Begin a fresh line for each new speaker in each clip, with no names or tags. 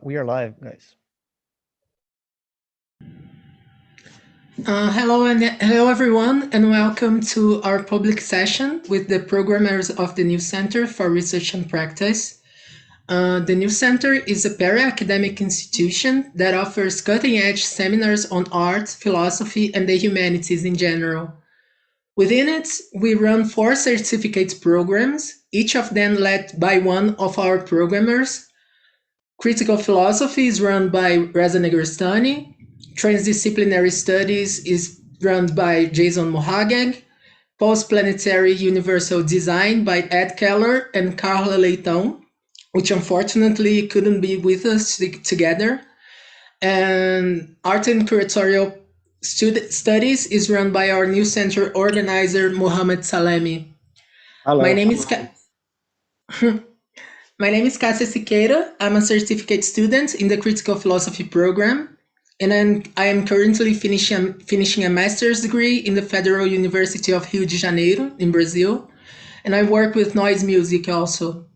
We are live, guys.
Hello everyone, and welcome to our public session with the programmers of the New Center for Research and Practice. The New Center is a para-academic institution that offers cutting-edge seminars on art, philosophy, and the humanities in general. Within it, we run 4 certificate programs, each of them led by one of our programmers. Critical Philosophy is run by Reza Negrestani. Transdisciplinary Studies is run by Jason Mohageg. Post-planetary Universal Design by Ed Keller and Carla Leitão, which unfortunately couldn't be with us together. And Art and Curatorial Studies is run by our New Center organizer, Mohamed Salemi.
Hello.
My name is Cassia Siqueira. I'm a certificate student in the Critical Philosophy program, and I am currently finishing a master's degree in the Federal University of Rio de Janeiro in Brazil, and I work with noise music also.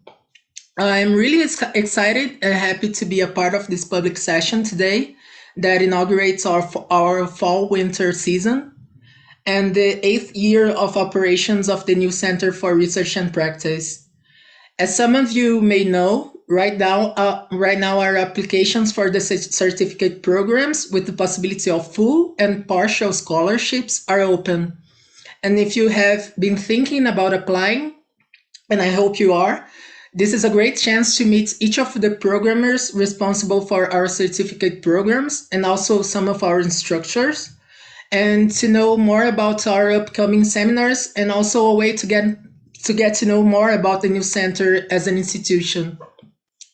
I'm really excited and happy to be a part of this public session today that inaugurates our fall-winter season and the 8th year of operations of the New Center for Research and Practice. As some of you may know, right now our applications for the certificate programs with the possibility of full and partial scholarships are open. And if you have been thinking about applying, and I hope you are, this is a great chance to meet each of the programmers responsible for our certificate programs and also some of our instructors, and to know more about our upcoming seminars and also a way to get to know more about the New Center as an institution.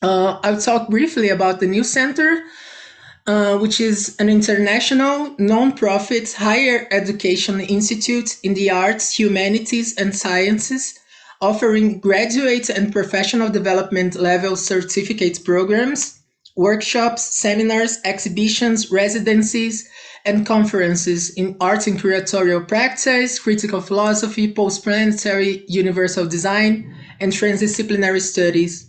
I'll talk briefly about the New Center, which is an international, non-profit higher education institute in the arts, humanities, and sciences, offering graduate and professional development level certificate programs, workshops, seminars, exhibitions, residencies, and conferences in art and curatorial practice, critical philosophy, post-planetary, universal design, and transdisciplinary studies.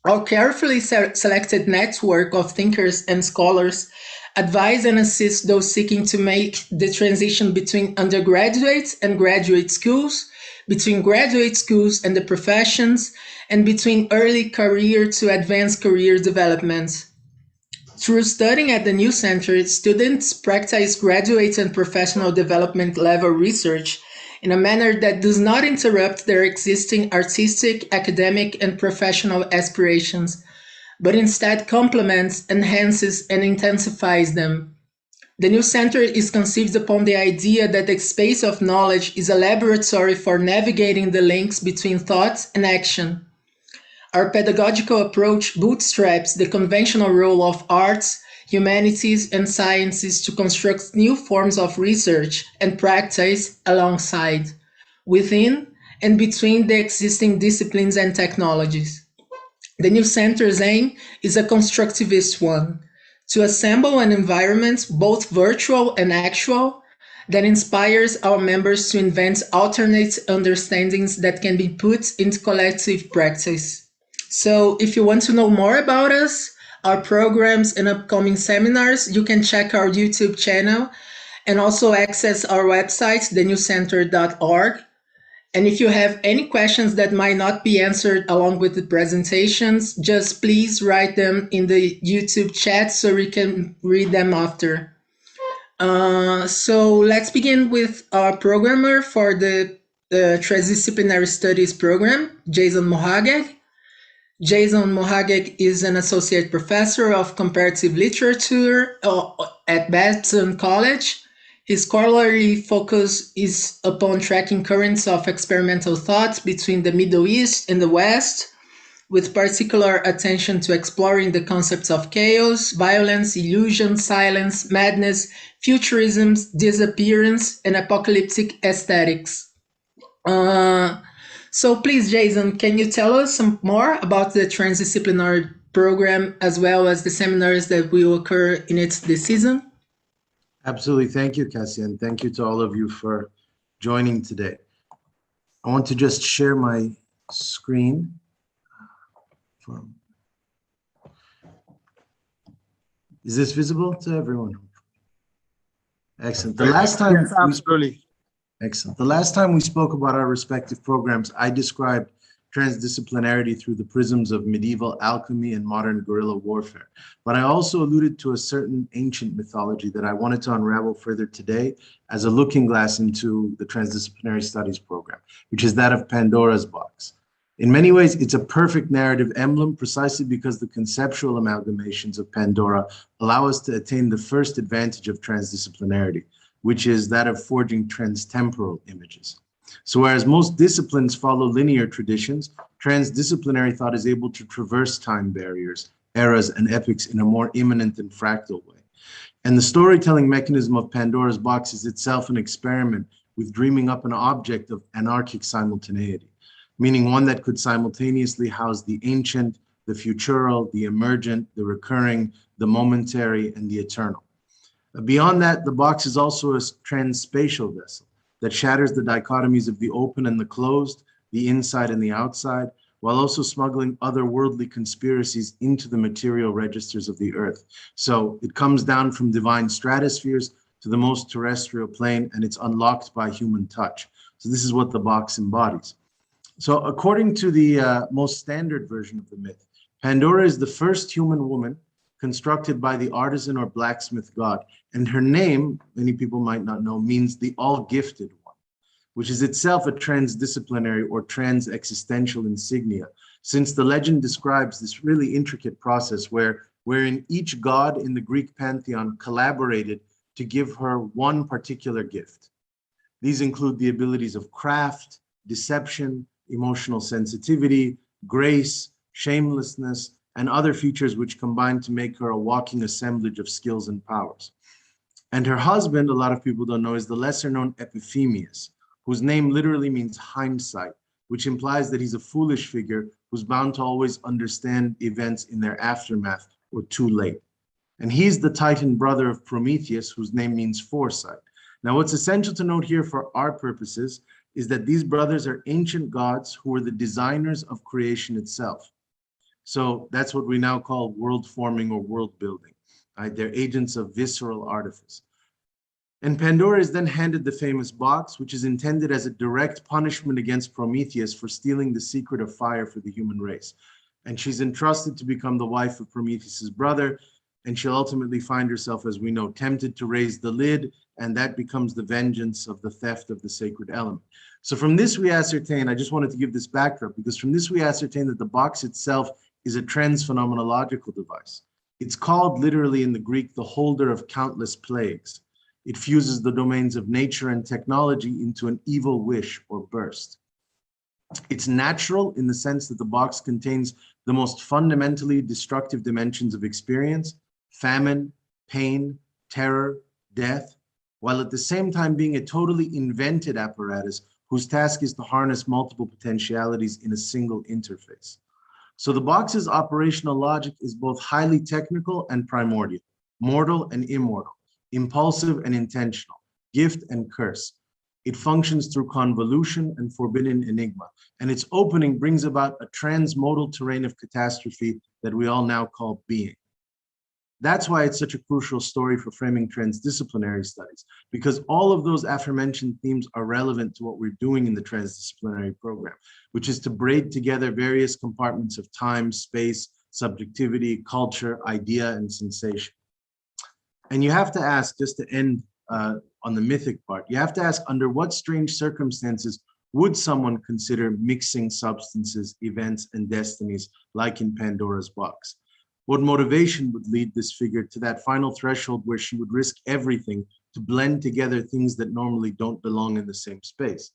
Our carefully selected network of thinkers and scholars advise and assist those seeking to make the transition between undergraduate and graduate schools, between graduate schools and the professions, and between early career to advanced career development. Through studying at the New Center, students practice graduate and professional development level research in a manner that does not interrupt their existing artistic, academic, and professional aspirations, but instead complements, enhances, and intensifies them. The New Center is conceived upon the idea that the space of knowledge is a laboratory for navigating the links between thought and action. Our pedagogical approach bootstraps the conventional role of arts, humanities, and sciences to construct new forms of research and practice alongside, within, and between the existing disciplines and technologies. The New Center's aim is a constructivist one, to assemble an environment, both virtual and actual, that inspires our members to invent alternate understandings that can be put into collective practice. So if you want to know more about us, our programs and upcoming seminars, you can check our YouTube channel and also access our website, thenewcenter.org. And if you have any questions that might not be answered along with the presentations, just please write them in the YouTube chat so we can read them after. So let's begin with our programmer for the Transdisciplinary Studies program, Jason Mohageg. Jason Mohageg is an associate professor of comparative literature at Babson College. His scholarly focus is upon tracking currents of experimental thought between the Middle East and the West, with particular attention to exploring the concepts of chaos, violence, illusion, silence, madness, futurism, disappearance, and apocalyptic aesthetics. So please, Jason, can you tell us some more about the transdisciplinary program as well as the seminars that will occur in it this season?
Absolutely. Thank you, Cassia, and thank you to all of you for joining today. I want to just share my screen. Is this visible to everyone? Excellent. The last time
Yes, absolutely.
Excellent. The last time we spoke about our respective programs, I described transdisciplinarity through the prisms of medieval alchemy and modern guerrilla warfare. But I also alluded to a certain ancient mythology that I wanted to unravel further today as a looking glass into the transdisciplinary studies program, which is that of Pandora's box. In many ways, it's a perfect narrative emblem precisely because the conceptual amalgamations of Pandora allow us to attain the first advantage of transdisciplinarity, which is that of forging transtemporal images. So whereas most disciplines follow linear traditions, transdisciplinary thought is able to traverse time barriers, eras, and epochs in a more immanent and fractal way. And the storytelling mechanism of Pandora's box is itself an experiment with dreaming up an object of anarchic simultaneity, meaning one that could simultaneously house the ancient, the futural, the emergent, the recurring, the momentary, and the eternal. Beyond that, the box is also a transspatial vessel that shatters the dichotomies of the open and the closed, the inside and the outside, while also smuggling otherworldly conspiracies into the material registers of the earth. So it comes down from divine stratospheres to the most terrestrial plane, and it's unlocked by human touch. So this is what the box embodies. So according to the most standard version of the myth, Pandora is the first human woman constructed by the artisan or blacksmith god. And her name, many people might not know, means the all-gifted one, which is itself a transdisciplinary or trans-existential insignia, since the legend describes this really intricate process wherein each god in the Greek pantheon collaborated to give her one particular gift. These include the abilities of craft, deception, emotional sensitivity, grace, shamelessness, and other features which combine to make her a walking assemblage of skills and powers. And her husband, a lot of people don't know, is the lesser known Epiphemius, whose name literally means hindsight, which implies that he's a foolish figure who's bound to always understand events in their aftermath or too late. And he's the Titan brother of Prometheus, whose name means foresight. Now, what's essential to note here for our purposes is that these brothers are ancient gods who were the designers of creation itself. So that's what we now call world forming or world building. Right? They're agents of visceral artifice. And Pandora is then handed the famous box, which is intended as a direct punishment against Prometheus for stealing the secret of fire for the human race. And she's entrusted to become the wife of Prometheus's brother, and she'll ultimately find herself, as we know, tempted to raise the lid, and that becomes the vengeance of the theft of the sacred element. So from this we ascertain, I just wanted to give this backdrop, because from this we ascertain that the box itself is a transphenomenological device. It's called literally in the Greek, the holder of countless plagues. It fuses the domains of nature and technology into an evil wish or burst. It's natural in the sense that the box contains the most fundamentally destructive dimensions of experience: famine, pain, terror, death, while at the same time being a totally invented apparatus whose task is to harness multiple potentialities in a single interface. So the box's operational logic is both highly technical and primordial, mortal and immortal, impulsive and intentional, gift and curse. It functions through convolution and forbidden enigma, and its opening brings about a transmodal terrain of catastrophe that we all now call being. That's why it's such a crucial story for framing transdisciplinary studies, because all of those aforementioned themes are relevant to what we're doing in the transdisciplinary program, which is to braid together various compartments of time, space, subjectivity, culture, idea, and sensation. And you have to ask, just to end on the mythic part, you have to ask, under what strange circumstances would someone consider mixing substances, events, and destinies like in Pandora's box? What motivation would lead this figure to that final threshold where she would risk everything to blend together things that normally don't belong in the same space?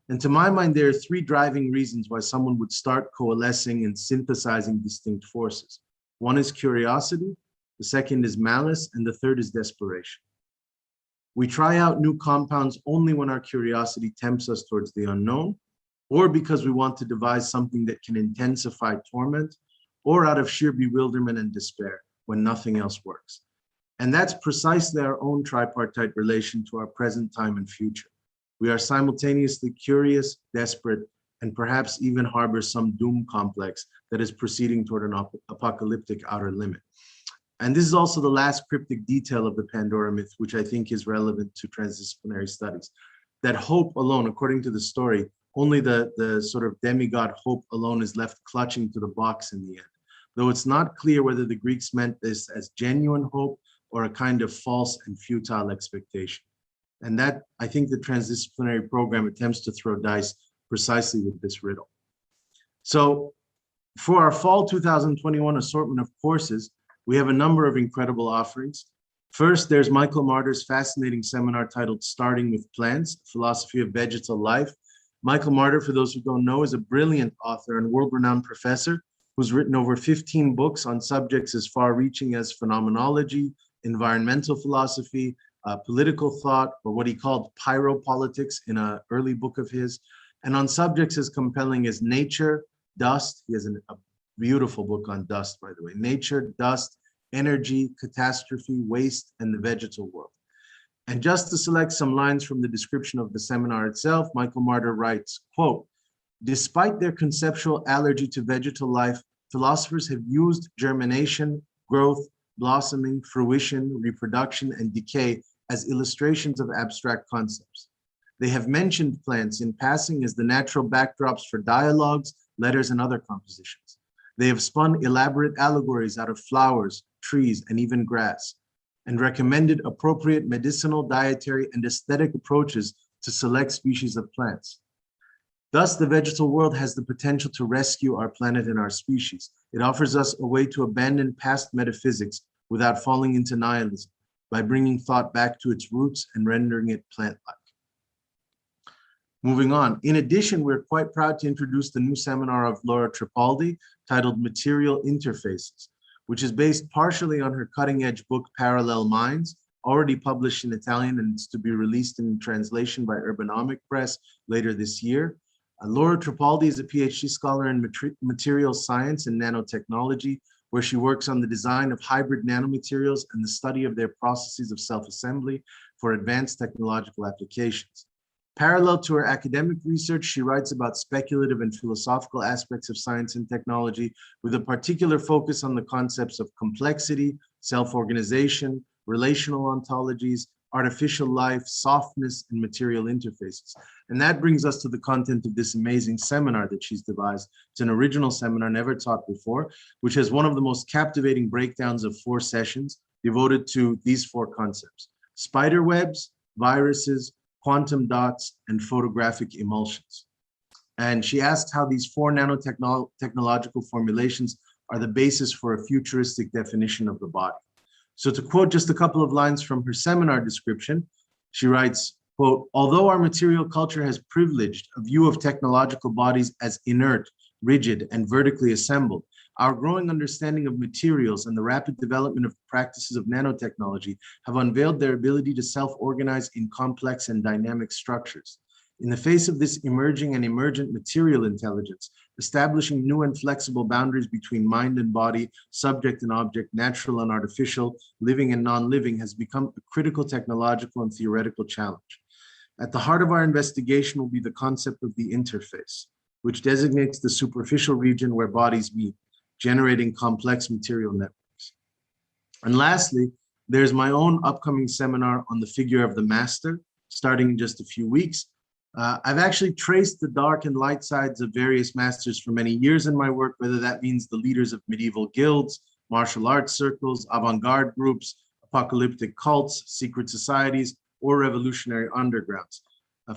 And to my mind, there are three driving reasons why someone would start coalescing and synthesizing distinct forces. One is curiosity, the second is malice, and the third is desperation. We try out new compounds only when our curiosity tempts us towards the unknown, or because we want to devise something that can intensify torment, or out of sheer bewilderment and despair when nothing else works. And that's precisely our own tripartite relation to our present time and future. We are simultaneously curious, desperate, and perhaps even harbor some doom complex that is proceeding toward an apocalyptic outer limit. And this is also the last cryptic detail of the Pandora myth, which I think is relevant to transdisciplinary studies. That hope alone, according to the story, only the sort of demigod hope alone is left clutching to the box in the end. Though it's not clear whether the Greeks meant this as genuine hope or a kind of false and futile expectation. And that, I think the transdisciplinary program attempts to throw dice precisely with this riddle. So for our fall 2021 assortment of courses, we have a number of incredible offerings. First, there's Michael Marder's fascinating seminar titled Starting with Plants, Philosophy of Vegetal Life. Michael Marder, for those who don't know, is a brilliant author and world-renowned professor who's written over 15 books on subjects as far-reaching as phenomenology, environmental philosophy, political thought, or what he called pyropolitics in an early book of his, and on subjects as compelling as nature, dust. He has a beautiful book on dust, by the way. Nature, dust, energy, catastrophe, waste, and the vegetal world. And just to select some lines from the description of the seminar itself, Michael Marder writes, quote, "Despite their conceptual allergy to vegetal life, philosophers have used germination, growth, blossoming, fruition, reproduction, and decay as illustrations of abstract concepts. They have mentioned plants in passing as the natural backdrops for dialogues, letters, and other compositions. They have spun elaborate allegories out of flowers, trees, and even grass, and recommended appropriate medicinal, dietary, and aesthetic approaches to select species of plants. Thus, the vegetal world has the potential to rescue our planet and our species. It offers us a way to abandon past metaphysics without falling into nihilism, by bringing thought back to its roots and rendering it plant-like." Moving on. In addition, we're quite proud to introduce the new seminar of Laura Tripaldi titled Material Interfaces, which is based partially on her cutting-edge book, Parallel Minds, already published in Italian, and it's to be released in translation by Urbanomic Press later this year. Laura Tripaldi is a PhD scholar in material science and nanotechnology, where she works on the design of hybrid nanomaterials and the study of their processes of self-assembly for advanced technological applications. Parallel to her academic research, she writes about speculative and philosophical aspects of science and technology, with a particular focus on the concepts of complexity, self-organization, relational ontologies, artificial life, softness, and material interfaces. And that brings us to the content of this amazing seminar that she's devised. It's an original seminar never taught before, which has one of the most captivating breakdowns of 4 sessions devoted to these 4 concepts: spider webs, viruses, quantum dots, and photographic emulsions. And she asks how these 4 nanotechnological formulations are the basis for a futuristic definition of the body. So to quote just a couple of lines from her seminar description, she writes, quote, "Although our material culture has privileged a view of technological bodies as inert, rigid, and vertically assembled, our growing understanding of materials and the rapid development of practices of nanotechnology have unveiled their ability to self-organize in complex and dynamic structures. In the face of this emerging and emergent material intelligence, establishing new and flexible boundaries between mind and body, subject and object, natural and artificial, living and non-living has become a critical technological and theoretical challenge. At the heart of our investigation will be the concept of the interface, which designates the superficial region where bodies meet, generating complex material networks. And lastly, there's my own upcoming seminar on the figure of the master, starting in just a few weeks. I've actually traced the dark and light sides of various masters for many years in my work, whether that means the leaders of medieval guilds, martial arts circles, avant-garde groups, apocalyptic cults, secret societies, or revolutionary undergrounds.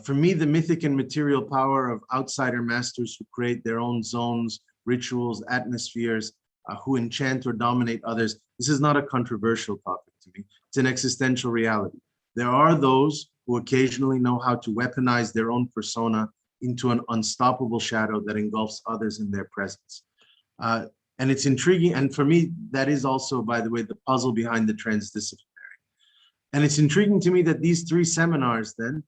For me, the mythic and material power of outsider masters who create their own zones, rituals, atmospheres, who enchant or dominate others, this is not a controversial topic to me. It's an existential reality. There are those who occasionally know how to weaponize their own persona into an unstoppable shadow that engulfs others in their presence. And it's intriguing, and for me, that is also, by the way, the puzzle behind the transdisciplinary. And it's intriguing to me that these 3 seminars then,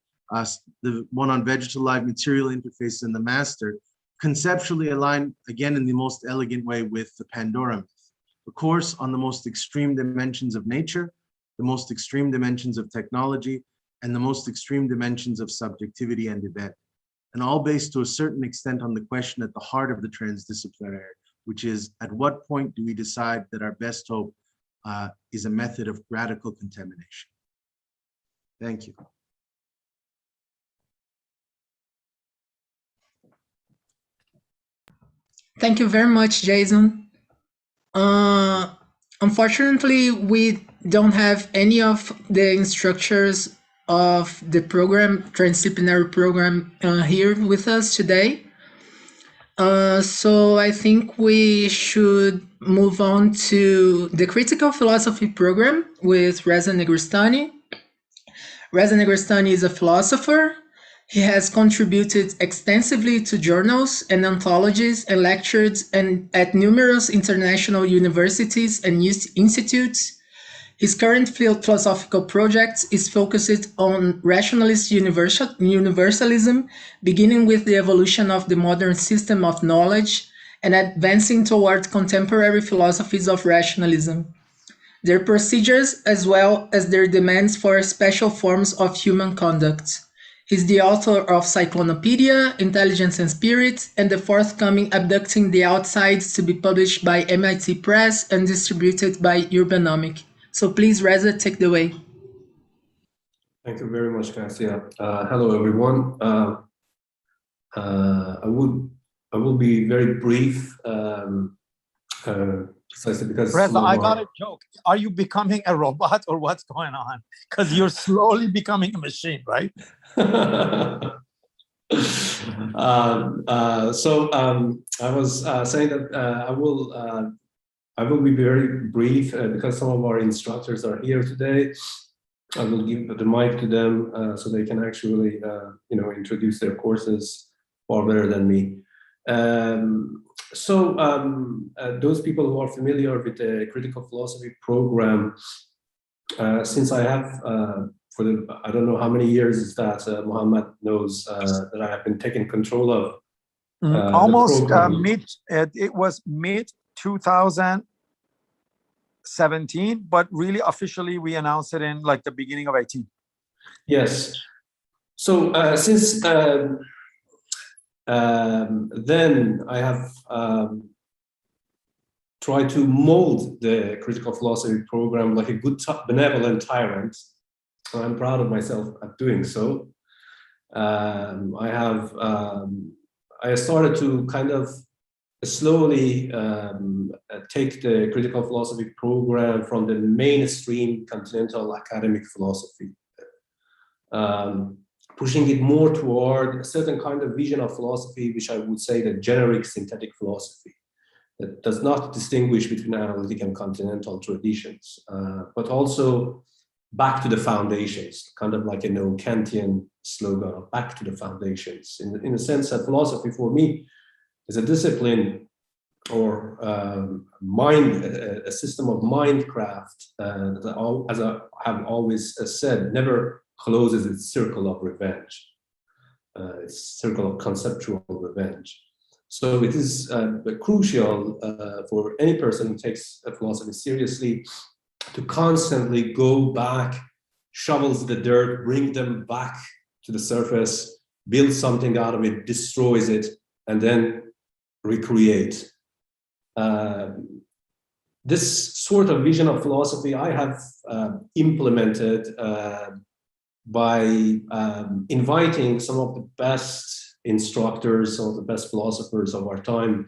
the one on vegetal life, material interface, and the master, conceptually align, again, in the most elegant way with the Pandora myth, a course on the most extreme dimensions of nature, the most extreme dimensions of technology, and the most extreme dimensions of subjectivity and event, and all based to a certain extent on the question at the heart of the transdisciplinary, which is, at what point do we decide that our best hope is a method of radical contamination. Thank you.
Thank you very much, Jason. Unfortunately, we don't have any of the instructors of the program, Transdisciplinary program, here with us today. So I think we should move on to the Critical Philosophy program with Reza Negrestani. Reza Negrestani is a philosopher. He has contributed extensively to journals and anthologies and lectured at numerous international universities and institutes. His current philosophical project is focused on rationalist universalism, beginning with the evolution of the modern system of knowledge and advancing toward contemporary philosophies of rationalism, their procedures as well as their demands for special forms of human conduct. He's the author of Cyclonopedia, Intelligence and Spirit, and the forthcoming Abducting the Outsides, to be published by MIT Press and distributed by Urbanomic. So please, Reza, take the way.
Thank you very much, Garcia. Hello, everyone. I will be very brief, precisely because
Reza, I got a joke. Are you becoming a robot or what's going on? Because you're slowly becoming a machine, right?
I was saying that I will be very brief because some of our instructors are here today. I will give the mic to them so they can actually, introduce their courses far better than me. Those people who are familiar with the critical philosophy program, since I have I don't know how many years is that Mohammed knows that I have been taking control of.
Almost it was mid 2017, but really officially we announced it in like the beginning of 18.
Yes. So since then I have tried to mold the critical philosophy program like a good benevolent tyrant. I'm proud of myself at doing so. I started to kind of slowly take the critical philosophy program from the mainstream continental academic philosophy, pushing it more toward a certain kind of vision of philosophy, which I would say the generic synthetic philosophy, that does not distinguish between analytic and continental traditions, but also back to the foundations, kind of like a neo-Kantian slogan of back to the foundations, in the sense that philosophy for me is a discipline or a system of mindcraft that, as I have always said, never closes its circle of revenge, its circle of conceptual revenge. So it is crucial for any person who takes philosophy seriously to constantly go back, shovels the dirt, bring them back to the surface, build something out of it, destroys it, and then recreate. This sort of vision of philosophy I have implemented by inviting some of the best instructors, some of the best philosophers of our time,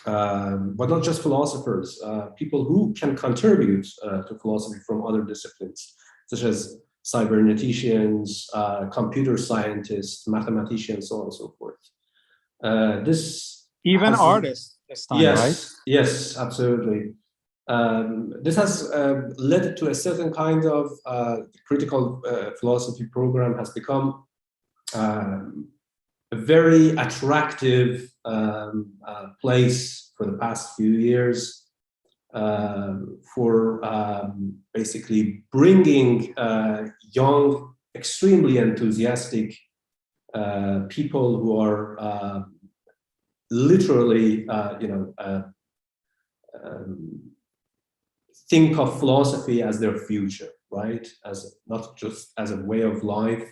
but not just philosophers, people who can contribute to philosophy from other disciplines, such as cyberneticians, computer scientists, mathematicians, so on and so forth.
Even artists this time,
yes,
right?
Yes, absolutely. This has led to a certain kind of critical philosophy program has become a very attractive place for the past few years for basically bringing young, extremely enthusiastic people who are literally, think of philosophy as their future, right? As not just as a way of life,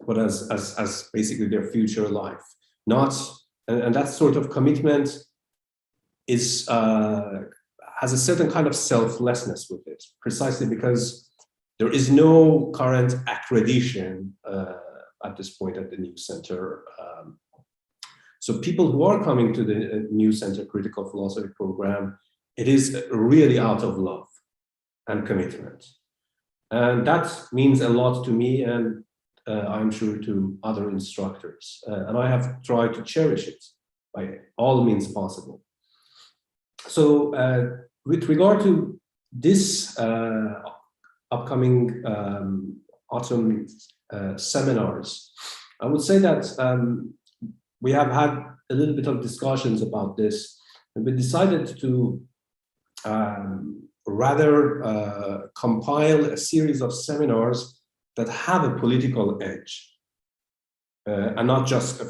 but as basically their future life. And that sort of commitment is has a certain kind of selflessness with it, precisely because there is no current accreditation at this point at the New Center. So people who are coming to the New Center Critical Philosophy program, it is really out of love and commitment. And that means a lot to me, and I'm sure to other instructors. And I have tried to cherish it by all means possible. So with regard to this upcoming autumn seminars, I would say that we have had a little bit of discussions about this, and we decided to rather compile a series of seminars that have a political edge, and not just a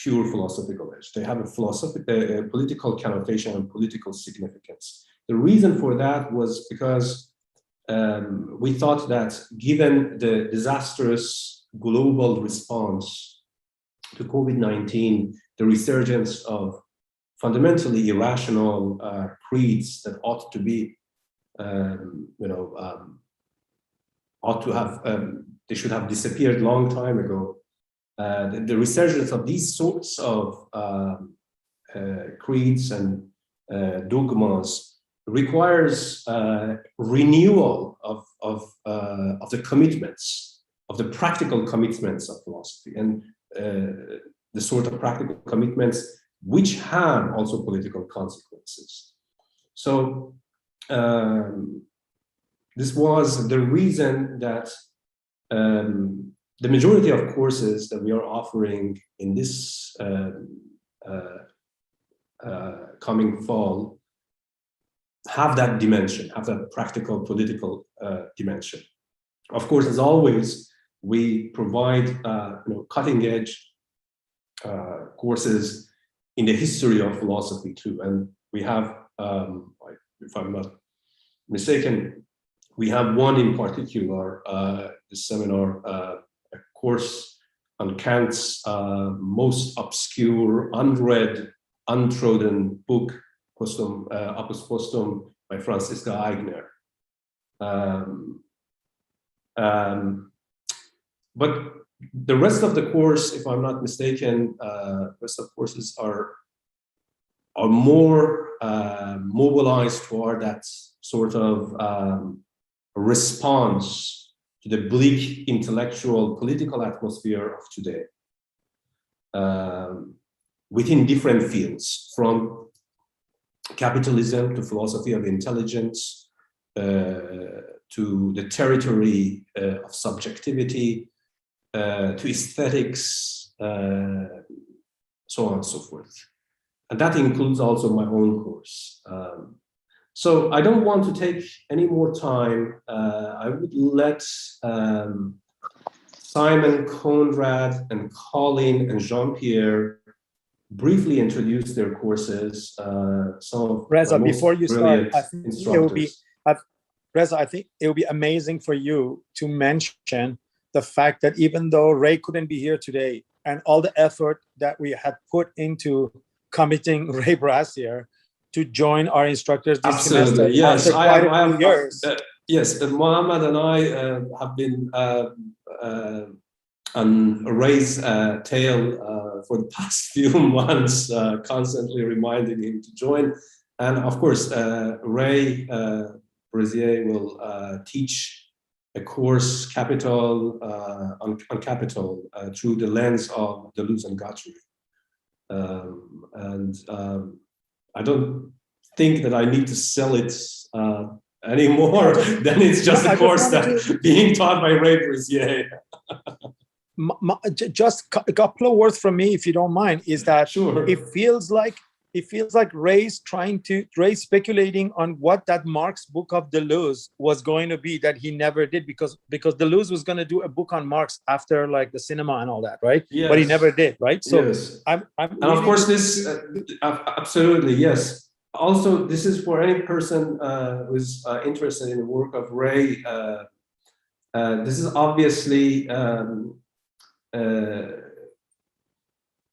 pure philosophical edge. They have a political connotation and political significance. The reason for that was because we thought that given the disastrous global response to COVID-19, the resurgence of fundamentally irrational creeds that ought to be, they should have disappeared long time ago. The resurgence of these sorts of creeds and dogmas requires renewal of the commitments, of the practical commitments of philosophy, and the sort of practical commitments which have also political consequences. So this was the reason that the majority of courses that we are offering in this coming fall have that dimension, have that practical political dimension. Of course, as always, we provide cutting-edge courses in the history of philosophy too, and we have, if I'm not mistaken, we have one in particular, this seminar, a course on Kant's most obscure, unread, untrodden book, Opus Postum by Franziska Eigner. But the rest of the course, if I'm not mistaken, rest of courses are more mobilized toward that sort of response to the bleak intellectual political atmosphere of today, within different fields, from capitalism to philosophy of intelligence, to the territory of subjectivity, to aesthetics, so on and so forth. And that includes also my own course. So I don't want to take any more time. I would let Simon, Konrad, and Colin, and Jean-Pierre briefly introduce their courses. Some of
Reza, before you start, I think it would be amazing for you to mention the fact that even though Ray couldn't be here today, and all the effort that we had put into committing Ray Brassier to join our instructors this semester,
yes,
after quite a few years.
Yes, Mohammed and I have been on Ray's tail for the past few months, constantly reminding him to join. And of course, Ray Brassier will teach a course, Capital, on Capital, through the lens of Deleuze and Guattari. I don't think that I need to sell it anymore. Then it's just a course that being taught by Ray Brassier.
Just a couple of words from me, if you don't mind, is that
sure.
It feels like Ray's speculating on what that Marx book of Deleuze was going to be that he never did, because Deleuze was going to do a book on Marx after like the cinema and all that, right?
Yes.
But he never did, right? So
yes.
I'm
and really of course this absolutely, yes. Also, this is for any person who's interested in the work of Ray. This is obviously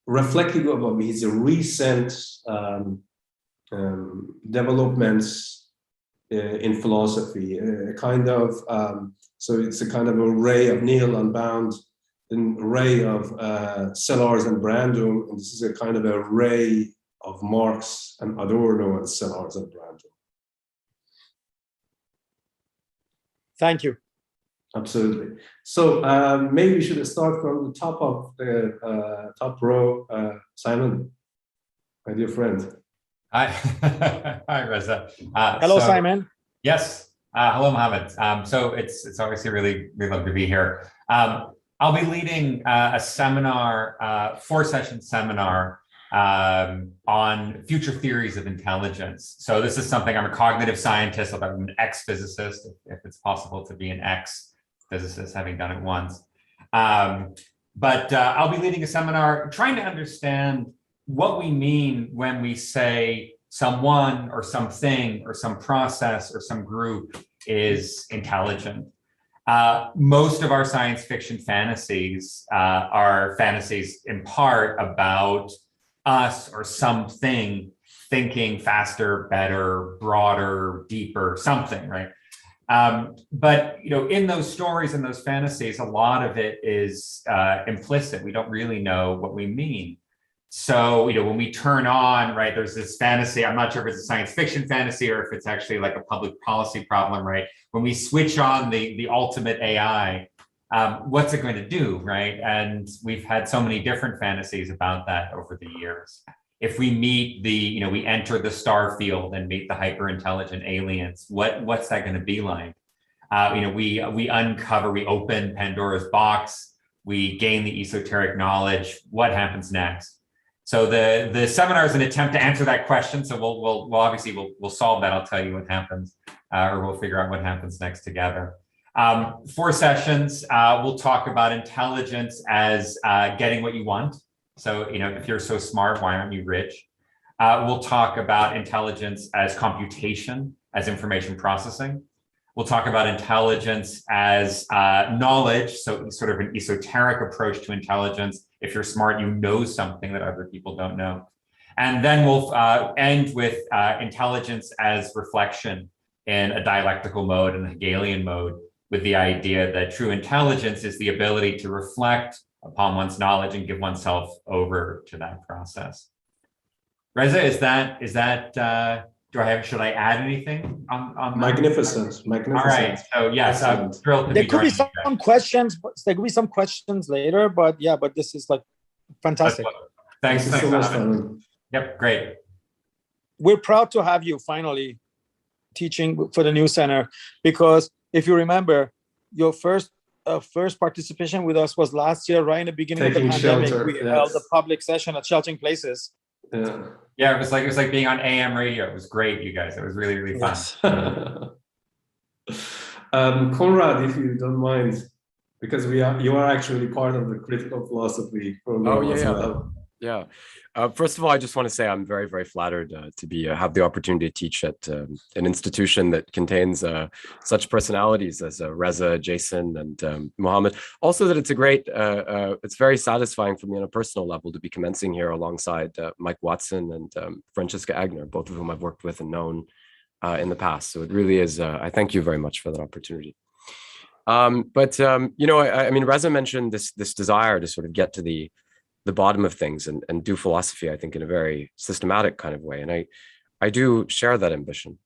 reflective of his recent developments in philosophy, so it's a kind of array of Nihil Unbound, an array of Sellars and Brandom, and this is a kind of array of Marx and Adorno and Sellars and Brandom.
Thank you.
Absolutely. So maybe we should start from the top of the top row. Simon, my dear friend.
Hi, hi, Reza.
Hello, Simon.
Yes. Hello, Mohammed. So it's obviously really lovely to be here. I'll be leading a seminar, 4-session seminar on future theories of intelligence. So this is something, I'm a cognitive scientist, I'm an ex-physicist, if it's possible to be an ex-physicist, having done it once. But I'll be leading a seminar trying to understand what we mean when we say someone or something or some process or some group is intelligent. Most of our science fiction fantasies are fantasies in part about us or something thinking faster, better, broader, deeper, something, right? But in those stories and those fantasies, a lot of it is implicit. We don't really know what we mean. So, when we turn on, right, there's this fantasy, I'm not sure if it's a science fiction fantasy or if it's actually like a public policy problem, right? When we switch on the ultimate AI, what's it going to do, right? And we've had so many different fantasies about that over the years. If we meet we enter the star field and meet the hyper-intelligent aliens, what's that going to be like? We uncover, we open Pandora's box, we gain the esoteric knowledge. What happens next? So the seminar is an attempt to answer that question. So we'll obviously solve that. I'll tell you what happens, or we'll figure out what happens next together. 4 sessions. We'll talk about intelligence as getting what you want. So if you're so smart, why aren't you rich? We'll talk about intelligence as computation, as information processing. We'll talk about intelligence as knowledge, so sort of an esoteric approach to intelligence. If you're smart, you know something that other people don't know. And then we'll end with intelligence as reflection in a dialectical mode and a Hegelian mode, with the idea that true intelligence is the ability to reflect upon one's knowledge and give oneself over to that process. Reza, is that should I add anything on that?
Magnificent.
All right. So yes, I'm thrilled to
There
be
could be
joining you
some questions. There could be some questions later, but this is like fantastic.
Thanks
so much,
Simon. Yep, great.
We're proud to have you finally teaching for the new center, because if you remember, your first participation with us was last year, right in the beginning of the pandemic.
Shelter,
We held a public session at Sheltering Places.
Yeah, it was like being on AM radio. It was great, you guys. It was really fun.
Yes. Conrad, if you don't mind, because you are actually part of the critical philosophy program as well.
Yeah. First of all, I just want to say I'm very, very flattered to have the opportunity to teach at an institution that contains such personalities as Reza, Jason, and Mohammed. Also, that it's it's very satisfying for me on a personal level to be commencing here alongside Mike Watson and Francesca Agner, both of whom I've worked with and known in the past. So it really is. I thank you very much for that opportunity. I mean, Reza mentioned this desire to sort of get to the bottom of things and do philosophy, I think, in a very systematic kind of way. And I do share that ambition.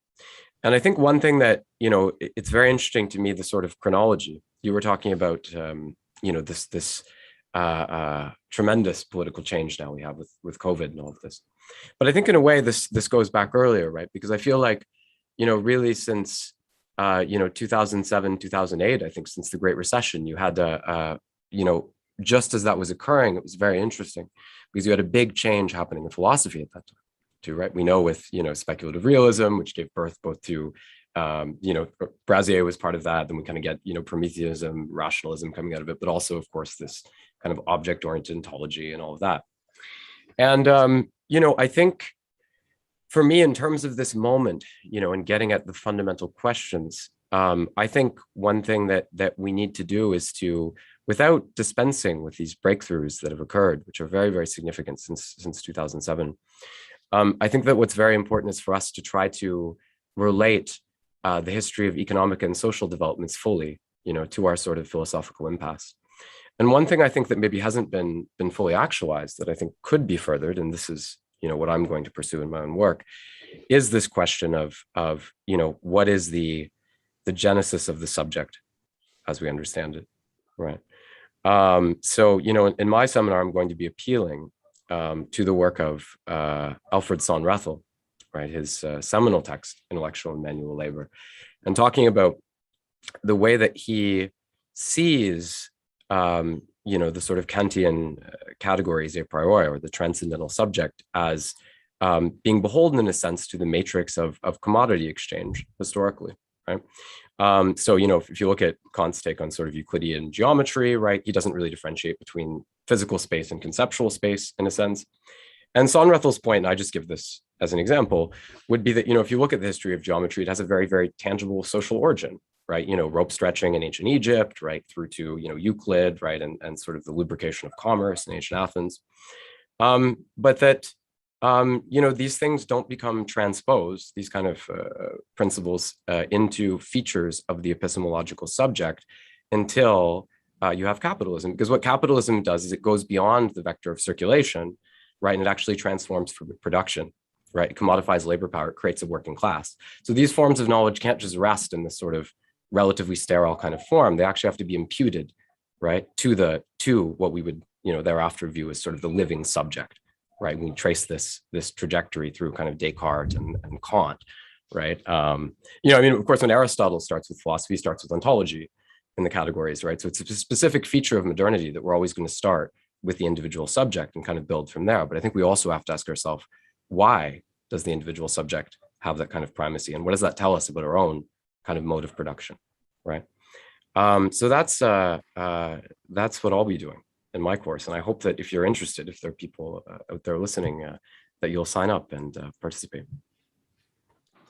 And I think one thing that, it's very interesting to me, the sort of chronology. You were talking about, this tremendous political change now we have with COVID and all of this. But I think in a way, this goes back earlier, right? Because I feel like, really since, 2007, 2008, I think since the Great Recession, you had, just as that was occurring, it was very interesting because you had a big change happening in philosophy at that time too, right? We know with, speculative realism, which gave birth both to, Brassier was part of that. Then we kind of get, Prometheanism, rationalism coming out of it, but also, of course, this kind of object-oriented ontology and all of that. And, I think for me, in terms of this moment, and getting at the fundamental questions, I think one thing that we need to do is to, without dispensing with these breakthroughs that have occurred, which are very, very significant since 2007, I think that what's very important is for us to try to relate the history of economic and social developments fully, to our sort of philosophical impasse. And one thing I think that maybe hasn't been fully actualized that I think could be furthered, and this is, what I'm going to pursue in my own work, is this question of what is the genesis of the subject as we understand it, right? So, in my seminar, I'm going to be appealing to the work of Alfred Sohnrethel, right? His seminal text, Intellectual and Manual Labor, and talking about the way that he sees, the sort of Kantian categories a priori, or the transcendental subject, as being beholden in a sense to the matrix of commodity exchange historically, right? So, if you look at Kant's take on sort of Euclidean geometry, right, he doesn't really differentiate between physical space and conceptual space in a sense. And Sohnrethel's point, and I just give this as an example, would be that, if you look at the history of geometry, it has a very, very tangible social origin, right? Rope stretching in ancient Egypt, right, through to, Euclid, right, and sort of the lubrication of commerce in ancient Athens. But that, these things don't become transposed, these kind of principles into features of the epistemological subject until you have capitalism. Because what capitalism does is it goes beyond the vector of circulation, right? And it actually transforms for production, right? It commodifies labor power, it creates a working class. So these forms of knowledge can't just rest in this sort of relatively sterile kind of form. They actually have to be imputed, right, to what we would, thereafter view as sort of the living subject, right? When we trace this trajectory through kind of Descartes and Kant, right? Of course, when Aristotle starts with philosophy, he starts with ontology in the categories, right? So it's a specific feature of modernity that we're always going to start with the individual subject and kind of build from there. But I think we also have to ask ourselves, why does the individual subject have that kind of primacy? And what does that tell us about our own kind of mode of production, right? So that's what I'll be doing in my course. And I hope that if you're interested, if there are people out there listening, that you'll sign up and participate.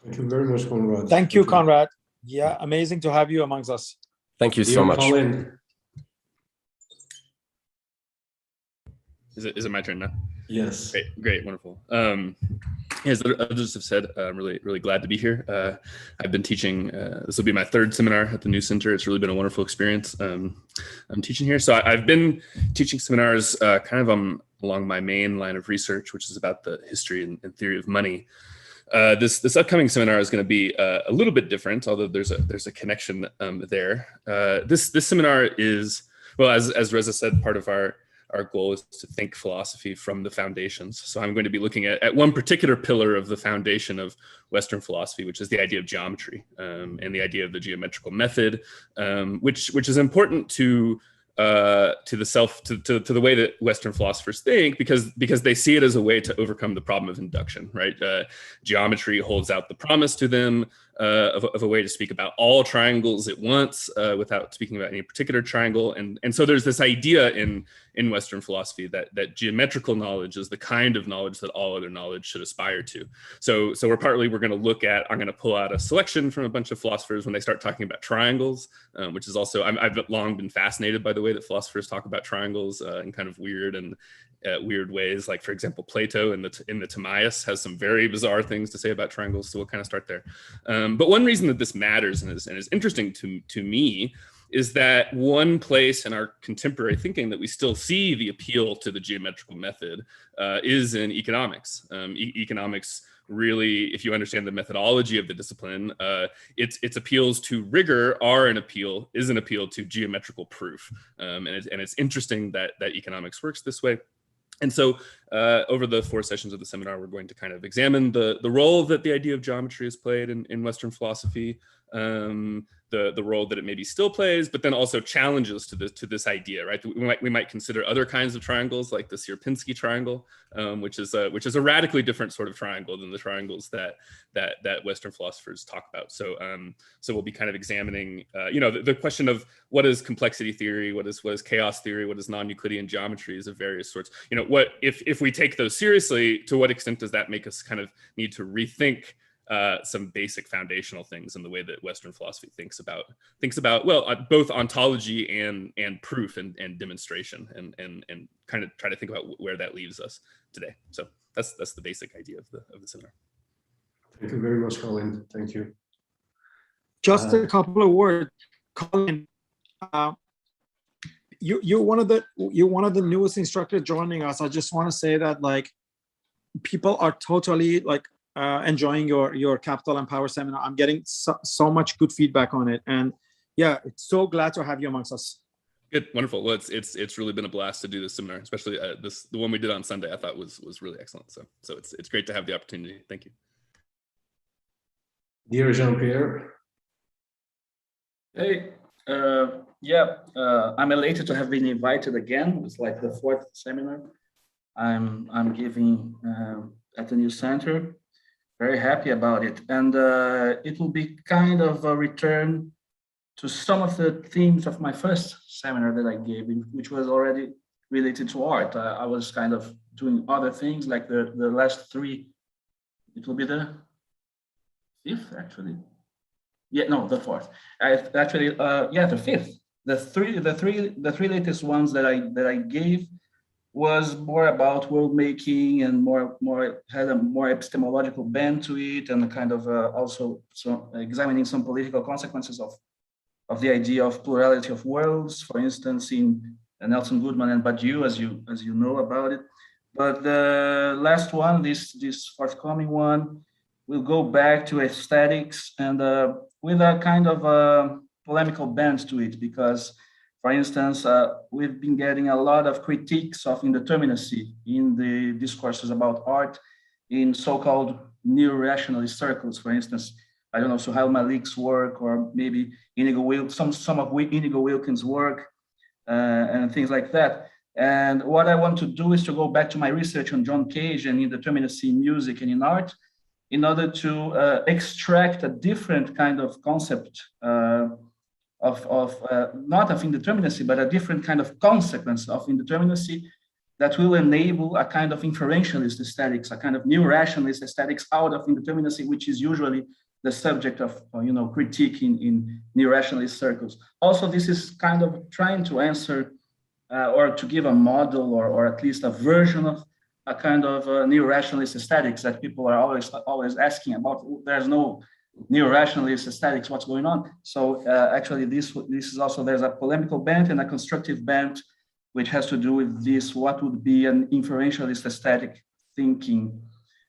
Thank you very much, Conrad.
Thank you, Conrad. Yeah, amazing to have you amongst us.
Thank you so much.
Colin.
Is it my turn now?
Yes.
Great, wonderful. As others have said, I'm really glad to be here. I've been teaching, this will be my third seminar at the new center. It's really been a wonderful experience. I'm teaching here. So I've been teaching seminars kind of along my main line of research, which is about the history and theory of money. This upcoming seminar is going to be a little bit different, although there's a connection there. This seminar is, well, as Reza said, part of our goal is to think philosophy from the foundations. So I'm going to be looking at one particular pillar of the foundation of Western philosophy, which is the idea of geometry and the idea of the geometrical method, which is important to the way that Western philosophers think, because they see it as a way to overcome the problem of induction, right? Geometry holds out the promise to them of a way to speak about all triangles at once without speaking about any particular triangle. And so there's this idea in Western philosophy that geometrical knowledge is the kind of knowledge that all other knowledge should aspire to. So we're going to look at, I'm going to pull out a selection from a bunch of philosophers when they start talking about triangles, which is also, I've long been fascinated by the way that philosophers talk about triangles in kind of weird ways. Like, for example, Plato in the Timaeus has some very bizarre things to say about triangles. So we'll kind of start there. But one reason that this matters and is interesting to me is that one place in our contemporary thinking that we still see the appeal to the geometrical method is in economics. Economics really, if you understand the methodology of the discipline, its appeals to rigor is an appeal to geometrical proof. And it's interesting that economics works this way. And so over the 4 sessions of the seminar, we're going to kind of examine the role that the idea of geometry has played in Western philosophy, the role that it maybe still plays, but then also challenges to this idea, right? We might consider other kinds of triangles, like the Sierpinski triangle, which is a radically different sort of triangle than the triangles that Western philosophers talk about. So we'll be kind of examining, the question of what is complexity theory, what is chaos theory, what is non-Euclidean geometries of various sorts. What if we take those seriously, to what extent does that make us kind of need to rethink some basic foundational things in the way that Western philosophy thinks about both ontology and proof and demonstration, and kind of try to think about where that leaves us today. So that's the basic idea of the seminar.
Thank you very much, Colin. Thank you.
Just a couple of words, Colin. You're one of the newest instructors joining us. I just want to say that like people are totally like enjoying your Capital and Power seminar. I'm getting so much good feedback on it, and yeah, it's so glad to have you amongst us.
Good, wonderful. Well, it's really been a blast to do this seminar, especially the one we did on Sunday. I thought was really excellent. So it's great to have the opportunity. Thank you.
Dear Jean-Pierre.
Hey, I'm elated to have been invited again. It's like the 4th seminar I'm giving at the new center. Very happy about it, and it will be kind of a return to some of the themes of my first seminar that I gave, which was already related to art. I was kind of doing other things, like the last 3. It will be the 5th, actually. Yeah, no, the 4th. The 5th. The three latest ones that I gave was more about world making and had a more epistemological bent to it, and kind of also examining some political consequences of the idea of plurality of worlds, for instance, in Nelson Goodman and Badiou, as you know about it. But the last one, this forthcoming one, will go back to aesthetics and with a kind of polemical bent to it, because, for instance, we've been getting a lot of critiques of indeterminacy in the discourses about art in so-called neo-rationalist circles. For instance, I don't know, Suhail Malik's work, or maybe some of Inigo Wilkins' work, and things like that. And what I want to do is to go back to my research on John Cage and indeterminacy in music and in art, in order to extract a different kind of concept not of indeterminacy, but a different kind of consequence of indeterminacy that will enable a kind of inferentialist aesthetics, a kind of new rationalist aesthetics out of indeterminacy, which is usually the subject of critique in neo-rationalist circles. Also, this is kind of trying to answer or to give a model or at least a version of a kind of neo-rationalist aesthetics that people are always asking about. There's no neo-rationalist aesthetics, what's going on? So actually, this is also, there's a polemical bent and a constructive bent, which has to do with this, what would be an inferentialist aesthetic thinking.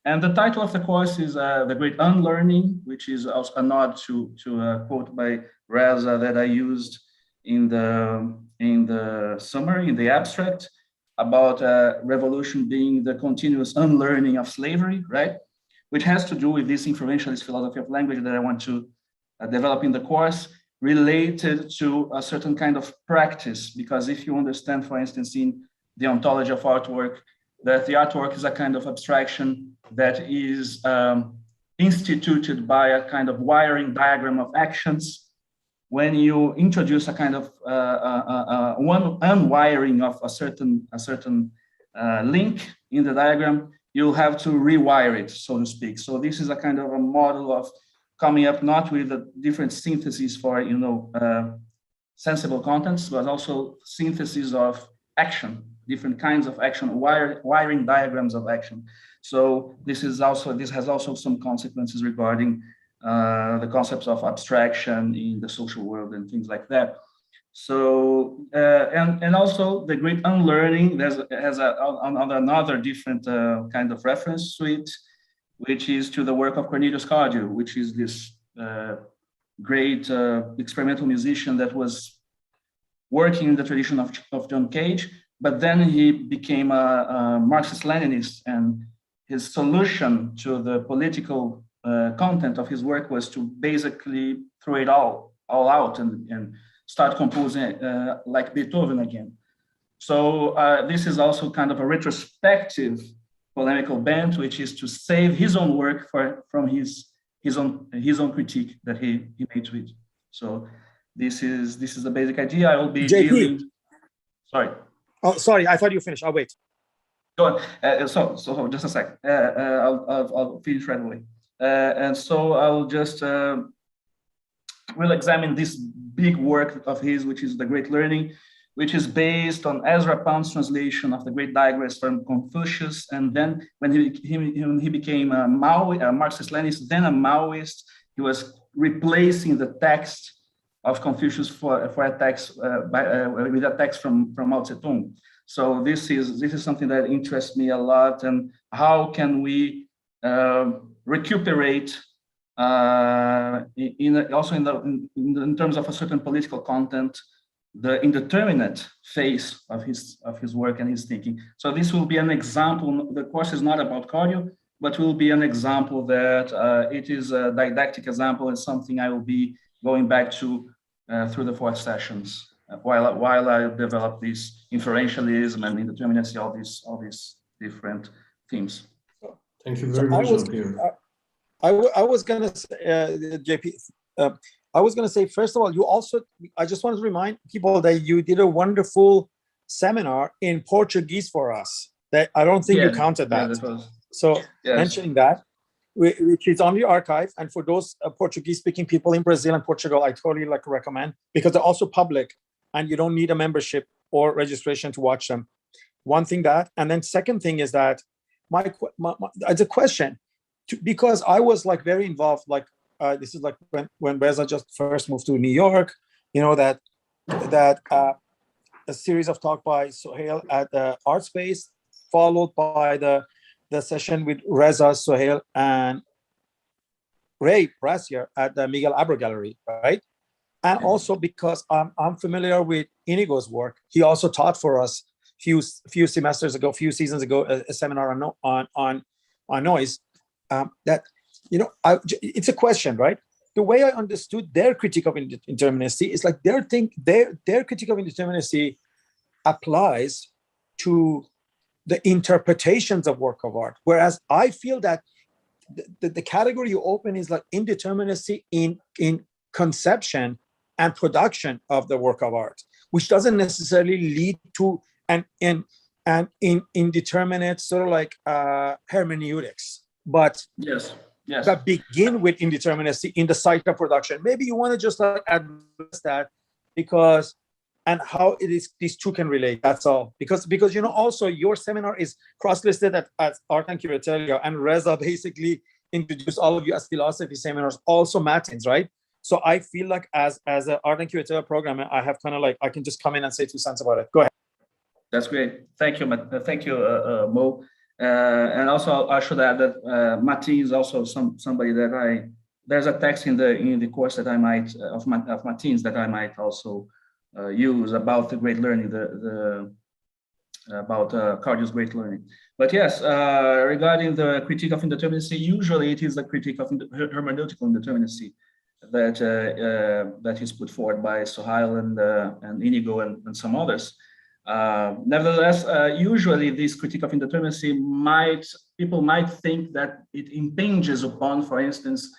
And the title of the course is The Great Unlearning, which is also a nod to a quote by Reza that I used in the summary, in the abstract, about revolution being the continuous unlearning of slavery, right? Which has to do with this inferentialist philosophy of language that I want to develop in the course, related to a certain kind of practice. Because if you understand, for instance, in the ontology of artwork, that the artwork is a kind of abstraction that is instituted by a kind of wiring diagram of actions. When you introduce a kind of one unwiring of a certain link in the diagram, you'll have to rewire it, so to speak. So this is a kind of a model of coming up not with a different syntheses for sensible contents, but also synthesis of action, different kinds of action, wiring diagrams of action. So this has also some consequences regarding the concepts of abstraction in the social world and things like that. So and also the great unlearning has another different kind of reference to it, which is to the work of Cornelius Cardew, which is this great experimental musician that was working in the tradition of John Cage, but then he became a Marxist-Leninist, and his solution to the political content of his work was to basically throw it all out and start composing like Beethoven again. So this is also kind of a retrospective polemical bent, which is to save his own work from his own critique that he made to it. So this is the basic idea. I will be dealing. Sorry.
Oh, sorry. I thought you finished. I'll wait.
Go on. So just a sec. I'll finish right away. And so I'll just we'll examine this big work of his, which is The Great Learning, which is based on Ezra Pound's translation of the Great Digress from Confucius. And then when he became a Marxist-Leninist, then a Maoist, he was replacing the text of Confucius for a text with a text from Mao Zedong. So this is something that interests me a lot. And how can we recuperate in terms of a certain political content, the indeterminate phase of his work and his thinking. So this will be an example. The course is not about cardio, but will be an example that it is a didactic example and something I will be going back to through the 4 sessions while I develop this inferentialism and indeterminacy, all these different themes.
Thank you very much, Jean-Pierre.
I was gonna say, JP. I was going to say, first of all, I just wanted to remind people that you did a wonderful seminar in Portuguese for us. That I don't think you counted that. So mentioning that, which is on the archive. And for those Portuguese-speaking people in Brazil and Portugal, I totally recommend, because they're also public and you don't need a membership or registration to watch them. One thing that, and then second thing is that it's a question, because I was very involved, this is when Reza just first moved to New York, that a series of talk by Sohail at the Art Space, followed by the session with Reza, Sohail, and Ray Brassier at the Miguel Abra Gallery, right? And also because I'm familiar with Inigo's work, he also taught for us few seasons ago, a seminar on noise. It's a question, right? The way I understood their critique of indeterminacy is their critique of indeterminacy applies to the interpretations of work of art, whereas I feel that the category you open is indeterminacy in conception and production of the work of art, which doesn't necessarily lead to an indeterminate sort of hermeneutics, but
yes.
that begin with indeterminacy in the site of production. Maybe you want to just address that, because and how it is these two can relate. That's all. Because also your seminar is cross-listed at Art and Curatorial, and Reza basically introduced all of you as philosophy seminars, also Matins, right? So I feel as an Art and Curatorial programmer, I have I can just come in and say 2 cents about it. Go ahead.
That's great. Thank you, Mo. And also, I should add that Martin is also somebody that there's a text in the course that I might of Martin's that I might also use about the great learning, about Cardio's great learning. But yes, regarding the critique of indeterminacy, usually it is a critique of hermeneutical indeterminacy that is put forward by Sohail and Inigo and some others. Nevertheless, usually this critique of indeterminacy people might think that it impinges upon, for instance,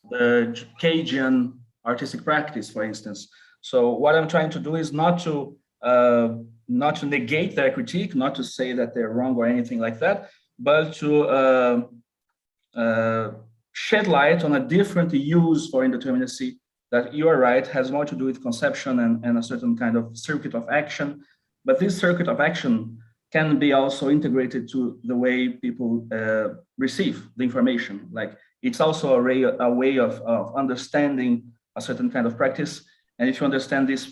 the Cajun artistic practice, for instance. So what I'm trying to do is not to negate their critique, not to say that they're wrong or anything like that, but to shed light on a different use for indeterminacy that, you are right, has more to do with conception and a certain kind of circuit of action. But this circuit of action can be also integrated to the way people receive the information. It's also a way of understanding a certain kind of practice. And if you understand this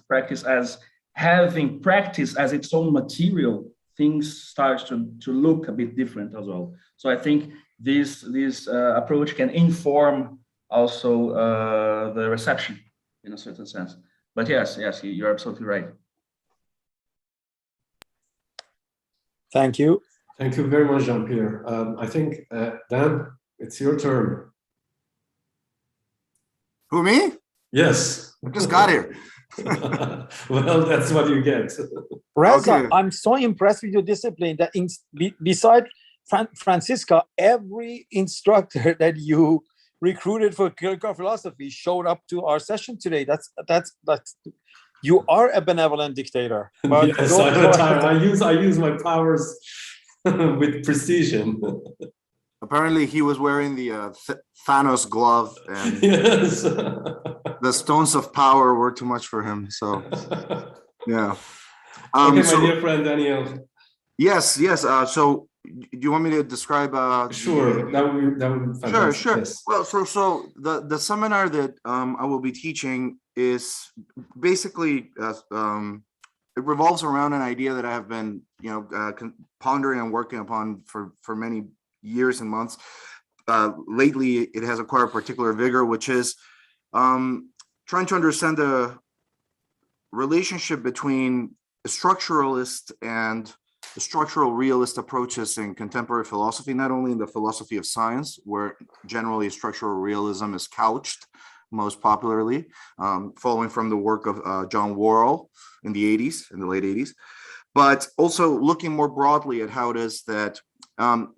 practice as having practice as its own material, things start to look a bit different as well. So I think this approach can inform also the reception in a certain sense. But yes, you're absolutely right.
Thank you.
Thank you very much, Jean-Pierre. I think, Dan, it's your turn.
Who, me?
Yes.
I just got here.
Well, that's what you get.
Reza,
Okay.
I'm so impressed with your discipline that beside Francisca, every instructor that you recruited for critical philosophy showed up to our session today. That's you are a benevolent dictator. But
Yes, I use my powers with precision.
Apparently, he was wearing the Thanos glove, and
Yes.
the stones of power were too much for him. So Yeah.
Okay, my
So,
dear friend Daniel.
yes. So, do you want me to describe?
Sure, that would be fantastic.
Sure.
Yes.
Well, so the seminar that I will be teaching is basically it revolves around an idea that I have been pondering and working upon for many years and months. Lately, it has acquired particular vigor, which is trying to understand the relationship between the structuralist and the structural realist approaches in contemporary philosophy, not only in the philosophy of science, where generally structural realism is couched most popularly, following from the work of John Worrell in the late 80s, but also looking more broadly at how it is that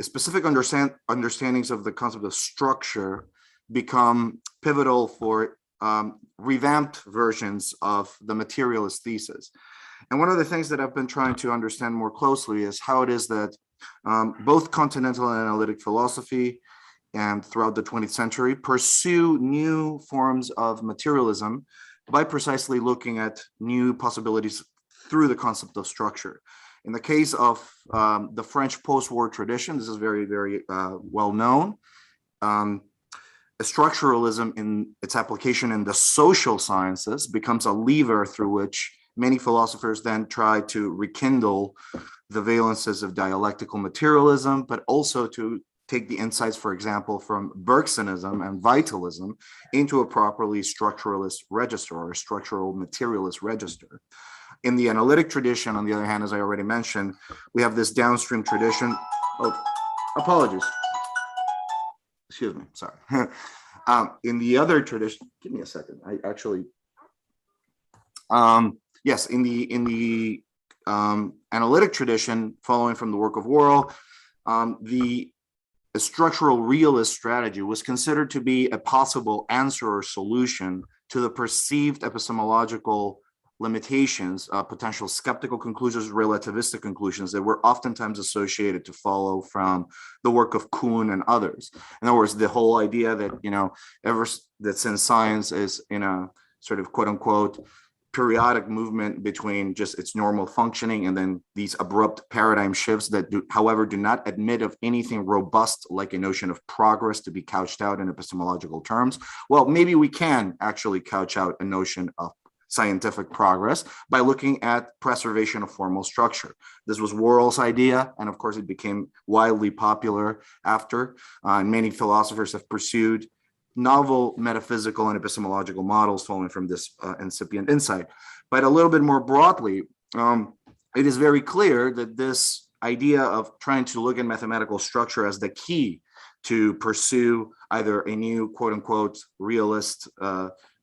specific understandings of the concept of structure become pivotal for revamped versions of the materialist thesis. And one of the things that I've been trying to understand more closely is how it is that both continental and analytic philosophy and throughout the 20th century pursue new forms of materialism by precisely looking at new possibilities through the concept of structure. In the case of the French post-war tradition, this is very, very well known. Structuralism in its application in the social sciences becomes a lever through which many philosophers then try to rekindle the valences of dialectical materialism, but also to take the insights, for example, from Bergsonism and vitalism into a properly structuralist register or structural materialist register. In the analytic tradition, on the other hand, as I already mentioned, we have this downstream tradition. Oh, apologies. Excuse me, sorry. In the other tradition, give me a second. I actually, yes, in the analytic tradition, following from the work of Worrell, the structural realist strategy was considered to be a possible answer or solution to the perceived epistemological limitations, potential skeptical conclusions, relativistic conclusions that were oftentimes associated to follow from the work of Kuhn and others. In other words, the whole idea that, that since science is in a sort of quote unquote periodic movement between just its normal functioning and then these abrupt paradigm shifts that however, do not admit of anything robust like a notion of progress to be couched out in epistemological terms. Well, maybe we can actually couch out a notion of scientific progress by looking at preservation of formal structure. This was Worrell's idea, and of course it became widely popular after, and many philosophers have pursued novel metaphysical and epistemological models following from this incipient insight. But a little bit more broadly, it is very clear that this idea of trying to look at mathematical structure as the key to pursue either a new quote unquote realist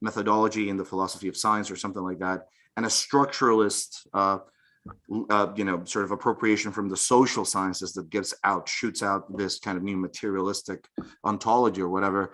methodology in the philosophy of science or something like that, and a structuralist sort of appropriation from the social sciences that shoots out this kind of new materialistic ontology or whatever,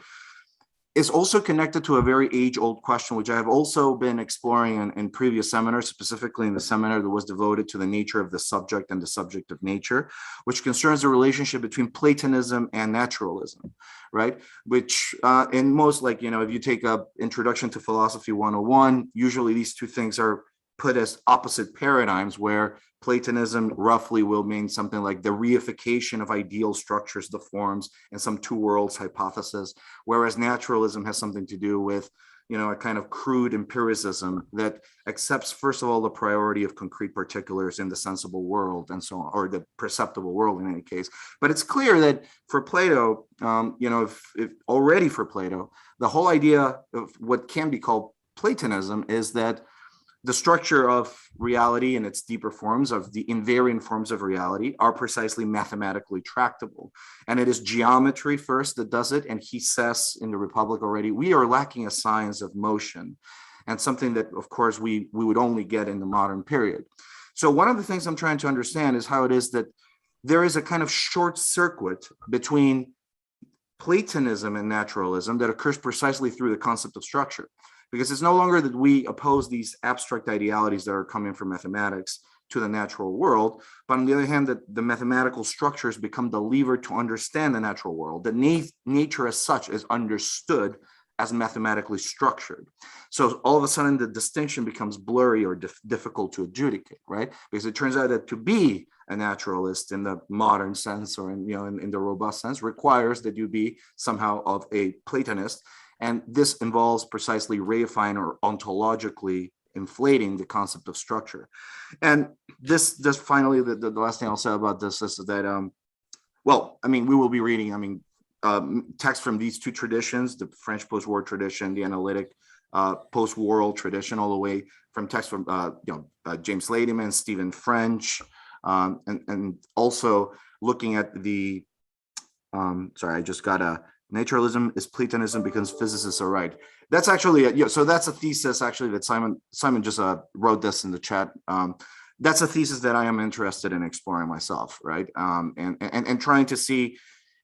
is also connected to a very age-old question, which I have also been exploring in previous seminars, specifically in the seminar that was devoted to the nature of the subject and the subject of nature, which concerns the relationship between Platonism and naturalism, right? Which in most, if you take a Introduction to Philosophy 101, usually these two things are put as opposite paradigms, where Platonism roughly will mean something like the reification of ideal structures, the forms, and some two worlds hypothesis, whereas naturalism has something to do with, a kind of crude empiricism that accepts, first of all, the priority of concrete particulars in the sensible world and so on, or the perceptible world in any case. But it's clear that for Plato, if already for Plato, the whole idea of what can be called Platonism is that the structure of reality in its deeper forms, of the invariant forms of reality, are precisely mathematically tractable. And it is geometry first that does it. And he says in the Republic already, we are lacking a science of motion, and something that, of course, we would only get in the modern period. So one of the things I'm trying to understand is how it is that there is a kind of short circuit between Platonism and naturalism that occurs precisely through the concept of structure. Because it's no longer that we oppose these abstract idealities that are coming from mathematics to the natural world, but on the other hand, that the mathematical structures become the lever to understand the natural world. That nature as such is understood as mathematically structured. So all of a sudden the distinction becomes blurry or difficult to adjudicate, right? Because it turns out that to be a naturalist in the modern sense, or in the robust sense, requires that you be somehow of a Platonist. And this involves precisely reifying or ontologically inflating the concept of structure. And this finally, the last thing I'll say about this is that, well, I mean, we will be reading, texts from these two traditions, the French post-war tradition, the analytic post-war tradition, all the way from texts from James Ladyman, Stephen French, and also looking at the, sorry, I just got a, naturalism is Platonism because physicists are right. That's actually, so that's a thesis actually that Simon just wrote this in the chat. That's a thesis that I am interested in exploring myself, right? And trying to see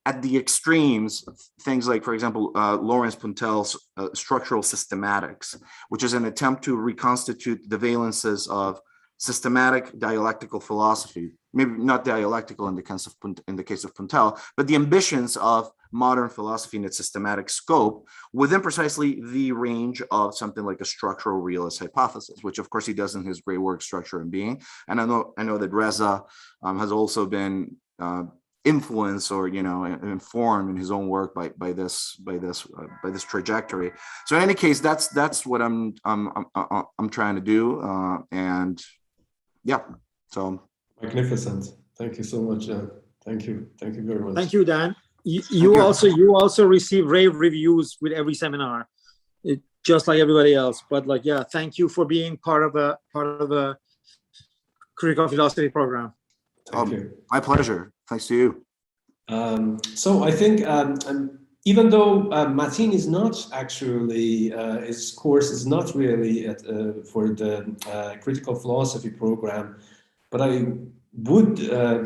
at the extremes, things like, for example, Lawrence Puntel's structural systematics, which is an attempt to reconstitute the valences of systematic dialectical philosophy, maybe not dialectical in the case of Puntel, but the ambitions of modern philosophy in its systematic scope within precisely the range of something like a structural realist hypothesis, which of course he does in his great work Structure and Being. And I know that Reza has also been influenced or informed in his own work by this trajectory. So in any case, that's what I'm trying to do, and yeah. So
magnificent. Thank you so much, Dan. Thank you very much.
Thank you, Dan. You also receive rave reviews with every seminar, just like everybody else. But yeah, thank you for being part of a critical philosophy program.
Thank you.
My pleasure. Thanks to you.
So I think even though Matin is not actually, his course is not really for the critical philosophy program, but I would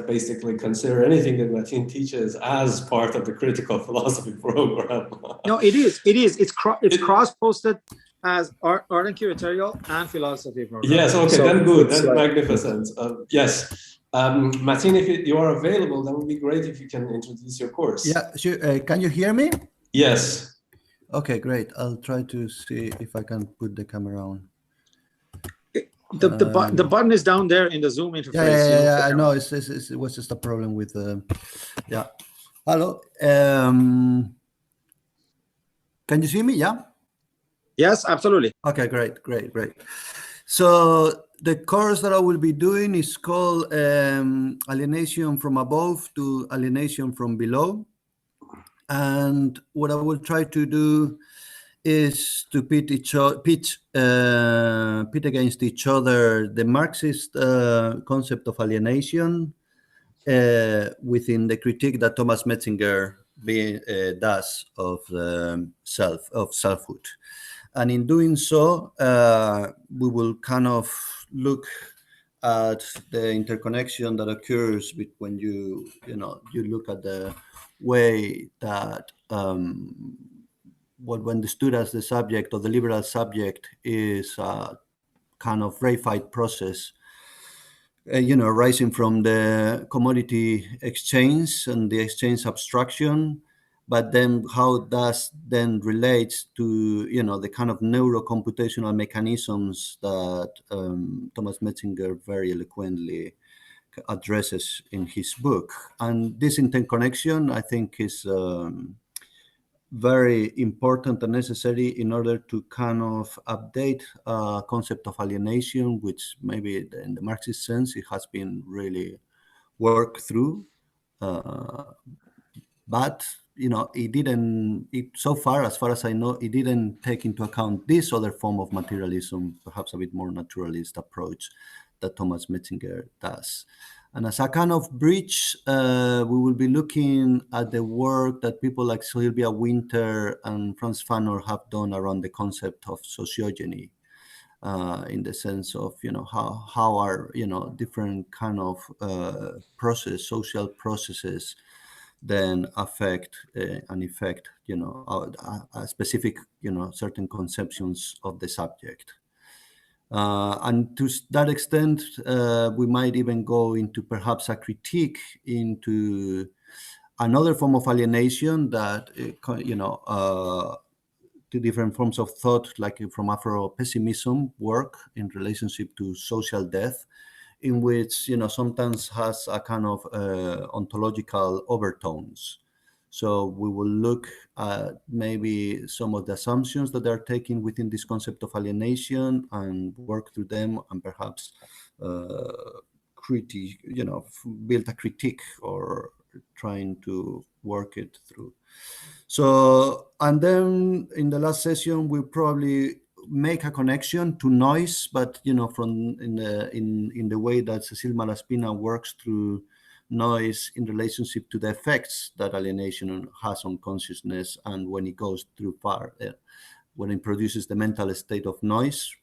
basically consider anything that Matin teaches as part of the critical philosophy program.
No, it is. It's cross-posted as art and curatorial and philosophy program.
Yes, okay, so then good, then magnificent. Yes. Matin, if you are available, that would be great if you can introduce your course.
Yeah, sure. Can you hear me?
Yes.
Okay, great. I'll try to see if I can put the camera on.
The button is down there in the Zoom interface.
Yeah, I know. It was just a problem with yeah. Hello. Can you see me? Yeah.
Yes, absolutely.
Okay, great. So the course that I will be doing is called Alienation from Above to Alienation from Below. And what I will try to do is to pit against each other the Marxist concept of alienation within the critique that Thomas Metzinger does of selfhood. And in doing so, we will kind of look at the interconnection that occurs when you look at the way that what when understood as the subject or the liberal subject is a kind of reified process, rising from the commodity exchange and the exchange abstraction, but then how does then relates to the kind of neurocomputational mechanisms that Thomas Metzinger very eloquently addresses in his book. And this interconnection, I think, is very important and necessary in order to kind of update concept of alienation, which maybe in the Marxist sense, it has been really worked through. But it didn't, so far as I know, it didn't take into account this other form of materialism, perhaps a bit more naturalist approach that Thomas Metzinger does. And as a kind of bridge, we will be looking at the work that people like Sylvia Wynter and Franz Fanon have done around the concept of sociogeny, in the sense of, how are, different kind of social processes then affect and effect, a specific, certain conceptions of the subject. And to that extent, we might even go into perhaps a critique into another form of alienation that, two different forms of thought, like from Afro-pessimism work in relationship to social death, in which, you know, sometimes has a kind of ontological overtones. So we will look at maybe some of the assumptions that are taken within this concept of alienation and work through them, and perhaps build a critique or trying to work it through. So, and then in the last session, we'll probably make a connection to noise, but, you know, from in the way that Cecile Malaspina works through noise in relationship to the effects that alienation has on consciousness, and when it goes too far, when it produces the mental state of noise,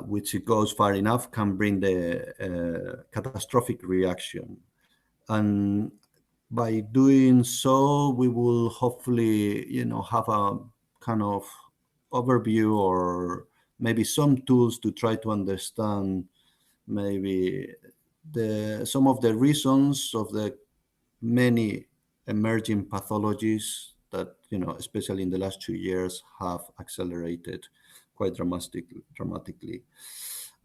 which it goes far enough, can bring the catastrophic reaction. And by doing so, we will hopefully, you know, have a kind of overview or maybe some tools to try to understand maybe some of the reasons of the many emerging pathologies that, you know, especially in the last 2 years, have accelerated quite dramatically.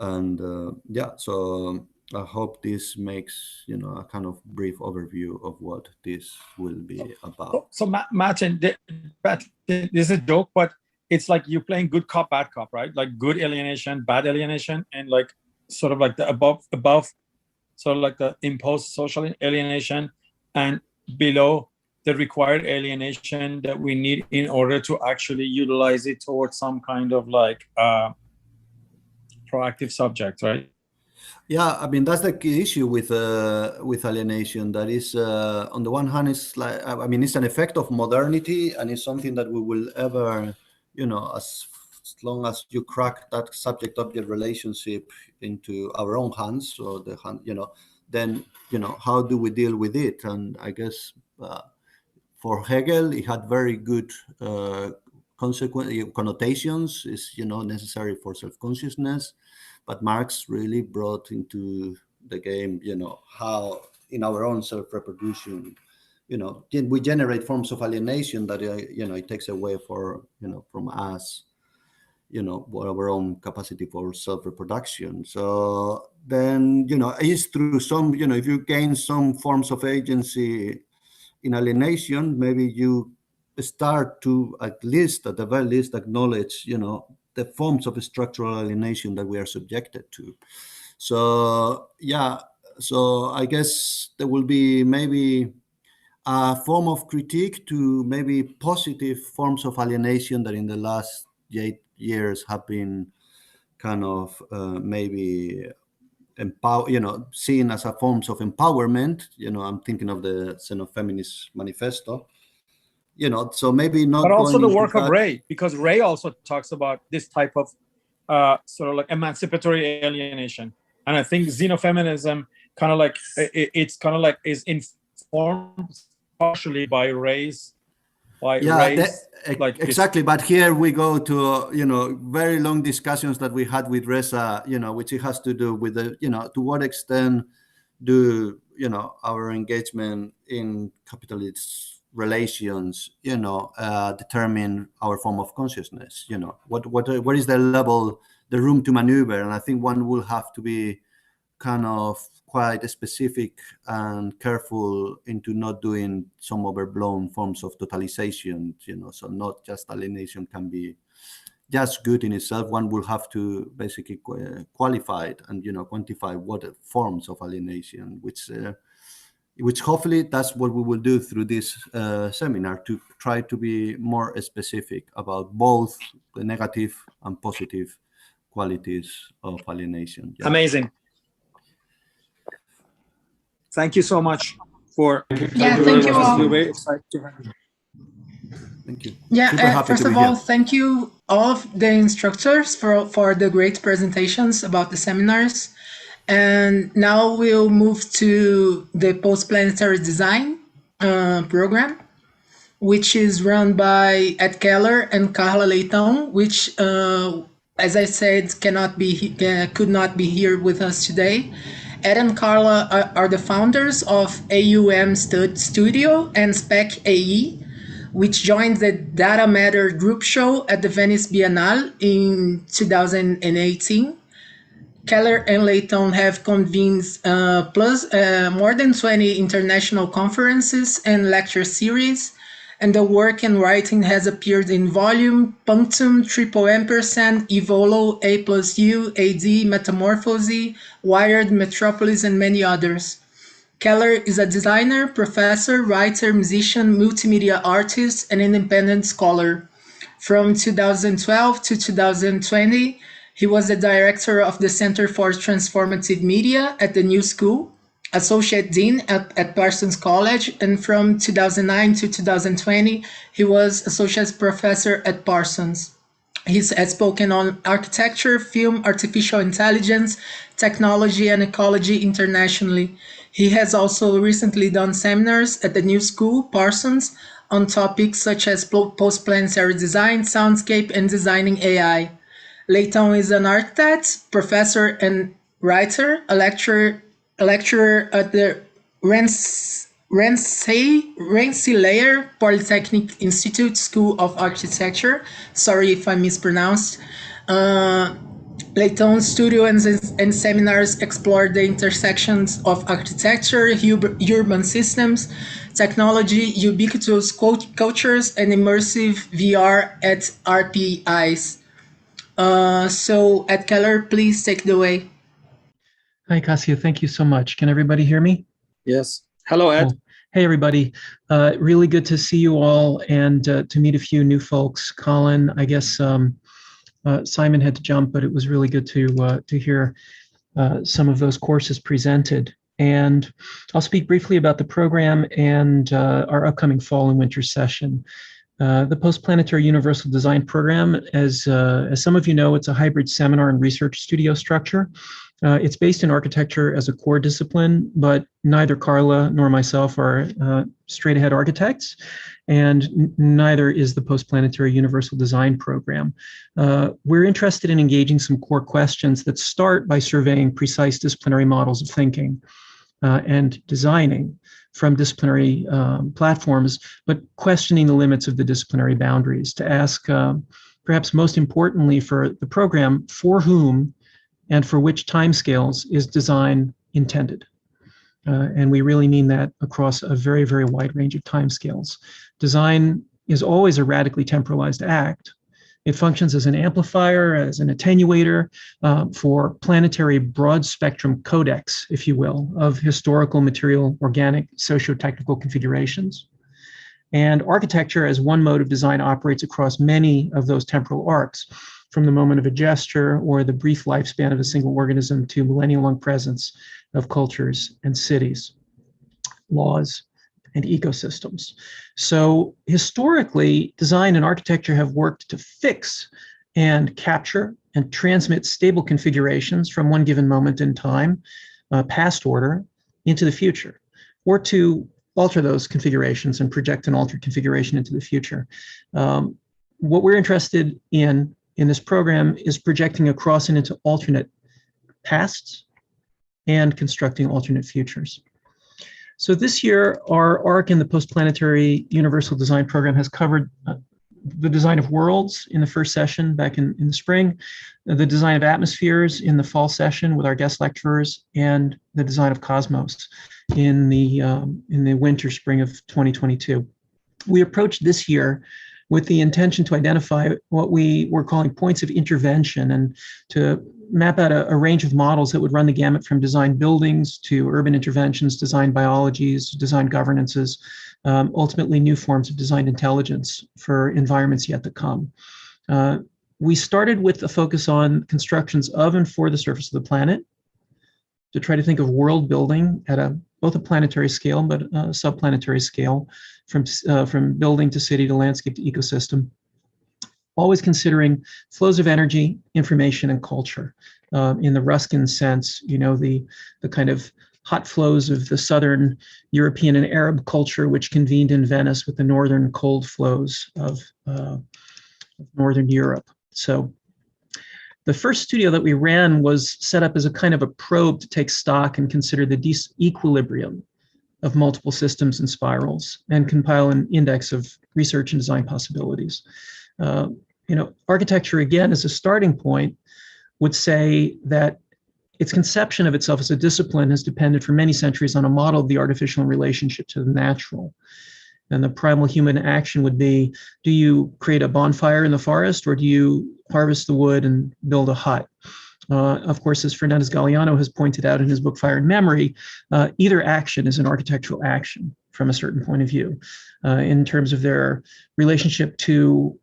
And yeah, so I hope this makes, you know, a kind of brief overview of what this will be about.
So Martin, this is a joke, but it's like you're playing good cop, bad cop, right? Like good alienation, bad alienation, and like sort of like the above, sort of like the imposed social alienation, and below the required alienation that we need in order to actually utilize it towards some kind of like proactive subject, right?
Yeah, I mean, that's the key issue with alienation. That is, on the one hand, it's like, I mean, it's an effect of modernity, and it's something that we will ever, you know, as long as you crack that subject-object relationship into our own hands, or the hand, you know, then, you know, how do we deal with it? And I guess for Hegel, it had very good connotations. It's, you know, necessary for self-consciousness. But Marx really brought into the game, you know, how in our own self-reproduction, you know, we generate forms of alienation that, you know, it takes away from us, you know, our own capacity for self-reproduction. So then, you know, it's through some, you know, if you gain some forms of agency in alienation, maybe you start to at the very least acknowledge, you know, the forms of structural alienation that we are subjected to. So yeah, so I guess there will be maybe a form of critique to maybe positive forms of alienation that in the last 8 years have been kind of maybe seen as a forms of empowerment. You know, I'm thinking of the Xenofeminist Manifesto. You know, so maybe not.
But also the work of Ray, because Ray also talks about this type of sort of like emancipatory alienation, and I think xenofeminism kind of like it's kind of like is informed partially by Ray's.
Exactly. But here we go to, you know, very long discussions that we had with Reza, you know, which it has to do with the, you know, to what extent do, you know, our engagement in capitalist relations, you know, determine our form of consciousness. You know, what is the level, the room to maneuver? And I think one will have to be kind of quite specific and careful into not doing some overblown forms of totalization. You know, so not just alienation can be just good in itself. One will have to basically qualify it and, you know, quantify what forms of alienation, which hopefully that's what we will do through this seminar, to try to be more specific about both the negative and positive qualities of alienation.
Yeah. Amazing. Thank you so much for.
Yeah, thank you all.
We're very excited to have you.
Thank you.
Yeah, first of all, thank you all of the instructors for the great presentations about the seminars. And now we'll move to the Post-planetary design program, which is run by Ed Keller and Carla Leitão, which, as I said, could not be here with us today. Ed and Carla are the founders of AUM Studio and SPEC AE, which joined the Data Matter group show at the Venice Biennale in 2018. Keller and Layton have convened more than 20 international conferences and lecture series, and the work and writing has appeared in Volume, Punctum, Triple Ampersand, Evolo, A+U, AD, Metamorphose, Wired, Metropolis, and many others. Keller is a designer, professor, writer, musician, multimedia artist, and independent scholar. From 2012 to 2020, he was the director of the Center for Transformative Media at the New School, associate dean at Parsons College, and from 2009 to 2020, he was associate professor at Parsons. He has spoken on architecture, film, artificial intelligence, technology, and ecology internationally. He has also recently done seminars at the New School, Parsons, on topics such as post-planetary design, soundscape, and designing AI. Layton is an architect, professor, and writer, a lecturer at the Rensselaer Polytechnic Institute School of Architecture. Sorry if I mispronounced. Layton's studio and seminars explore the intersections of architecture, urban systems, technology, ubiquitous cultures, and immersive VR at RPIs. So, Ed Keller, please take it away.
Hi, Cassia. Thank you so much. Can everybody hear me?
Yes. Hello, Ed.
Cool. Hey, everybody. Really good to see you all and to meet a few new folks. Colin, I guess Simon had to jump, but it was really good to hear some of those courses presented. And I'll speak briefly about the program and our upcoming fall and winter session. The Post-planetary Universal Design Program, as some of you know, it's a hybrid seminar and research studio structure. It's based in architecture as a core discipline, but neither Carla nor myself are straight-ahead architects, and neither is the Post-planetary Universal Design Program. We're interested in engaging some core questions that start by surveying precise disciplinary models of thinking and designing from disciplinary platforms, but questioning the limits of the disciplinary boundaries to ask, perhaps most importantly for the program, for whom and for which timescales is design intended? And we really mean that across a very, very wide range of timescales. Design is always a radically temporalized act. It functions as an amplifier, as an attenuator for planetary broad spectrum codex, if you will, of historical, material, organic, socio-technical configurations. And architecture as one mode of design operates across many of those temporal arcs, from the moment of a gesture or the brief lifespan of a single organism to millennial-long presence of cultures and cities, laws, and ecosystems. So historically, design and architecture have worked to fix and capture and transmit stable configurations from one given moment in time, past order, into the future, or to alter those configurations and project an altered configuration into the future. What we're interested in this program is projecting across and into alternate pasts and constructing alternate futures. So this year, our arc in the Post-planetary Universal Design Program has covered the design of worlds in the first session back in the spring, the design of atmospheres in the fall session with our guest lecturers, and the design of cosmos in the winter, spring of 2022. We approached this year with the intention to identify what we were calling points of intervention and to map out a range of models that would run the gamut from design buildings to urban interventions, design biologies, design governances, ultimately new forms of design intelligence for environments yet to come. We started with a focus on constructions of and for the surface of the planet to try to think of world building at both a planetary scale, but a subplanetary scale, from building to city to landscape to ecosystem, always considering flows of energy, information, and culture. In the Ruskin sense, you know, the kind of hot flows of the Southern European and Arab culture, which convened in Venice with the Northern cold flows of Northern Europe. So the first studio that we ran was set up as a kind of a probe to take stock and consider the disequilibrium of multiple systems and spirals and compile an index of research and design possibilities. Architecture, again, as a starting point, would say that its conception of itself as a discipline has depended for many centuries on a model of the artificial in relationship to the natural. And the primal human action would be, do you create a bonfire in the forest, or do you harvest the wood and build a hut? Of course, as Fernandez Galeano has pointed out in his book, Fire and Memory, either action is an architectural action from a certain point of view in terms of their relationship to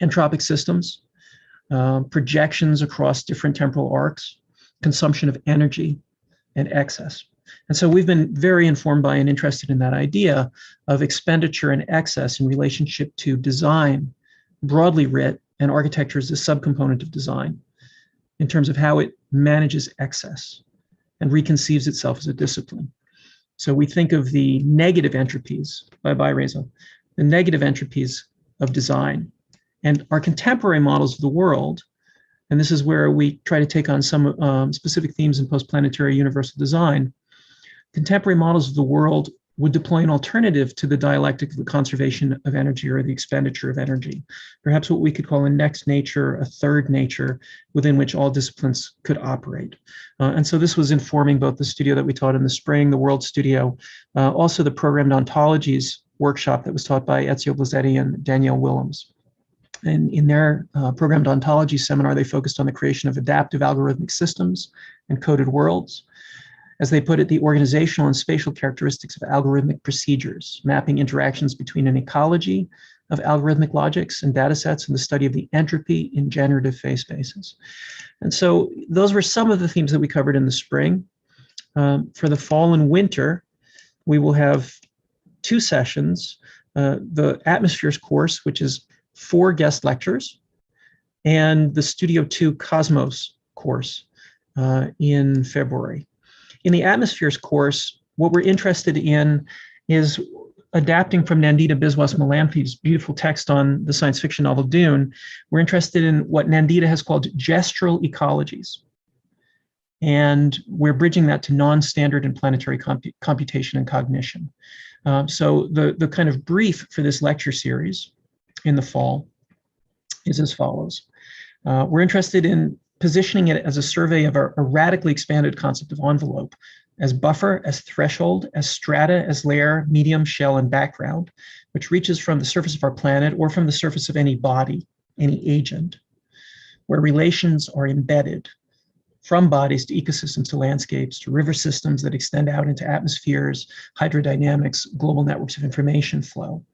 entropic systems, projections across different temporal arcs, consumption of energy, and excess. And so we've been very informed by and interested in that idea of expenditure and excess in relationship to design, broadly writ, and architecture as a subcomponent of design in terms of how it manages excess and reconceives itself as a discipline. So we think of the negative entropies, bye-bye, Reza, the negative entropies of design. And our contemporary models of the world, and this is where we try to take on some specific themes in post-planetary universal design, contemporary models of the world would deploy an alternative to the dialectic of the conservation of energy or the expenditure of energy, perhaps what we could call a next nature, a third nature within which all disciplines could operate. And so this was informing both the studio that we taught in the spring, the World Studio, also the programmed ontologies workshop that was taught by Ezio Blazzetti and Danielle Willems. And in their programmed ontology seminar, they focused on the creation of adaptive algorithmic systems and coded worlds. As they put it, the organizational and spatial characteristics of algorithmic procedures, mapping interactions between an ecology of algorithmic logics and data sets and the study of the entropy in generative phase spaces. And so those were some of the themes that we covered in the spring. For the fall and winter, we will have 2 sessions, the Atmospheres course, which is 4 guest lectures, and the Studio 2 Cosmos course in February. In the Atmospheres course, what we're interested in is adapting from Nandita Biswas-Malanthe's beautiful text on the science fiction novel Dune. We're interested in what Nandita has called gestural ecologies. And we're bridging that to non-standard and planetary computation and cognition. So the kind of brief for this lecture series in the fall is as follows. We're interested in positioning it as a survey of a radically expanded concept of envelope, as buffer, as threshold, as strata, as layer, medium, shell, and background, which reaches from the surface of our planet or from the surface of any body, any agent, where relations are embedded from bodies to ecosystems to landscapes to river systems that extend out into atmospheres, hydrodynamics, global networks of information flow,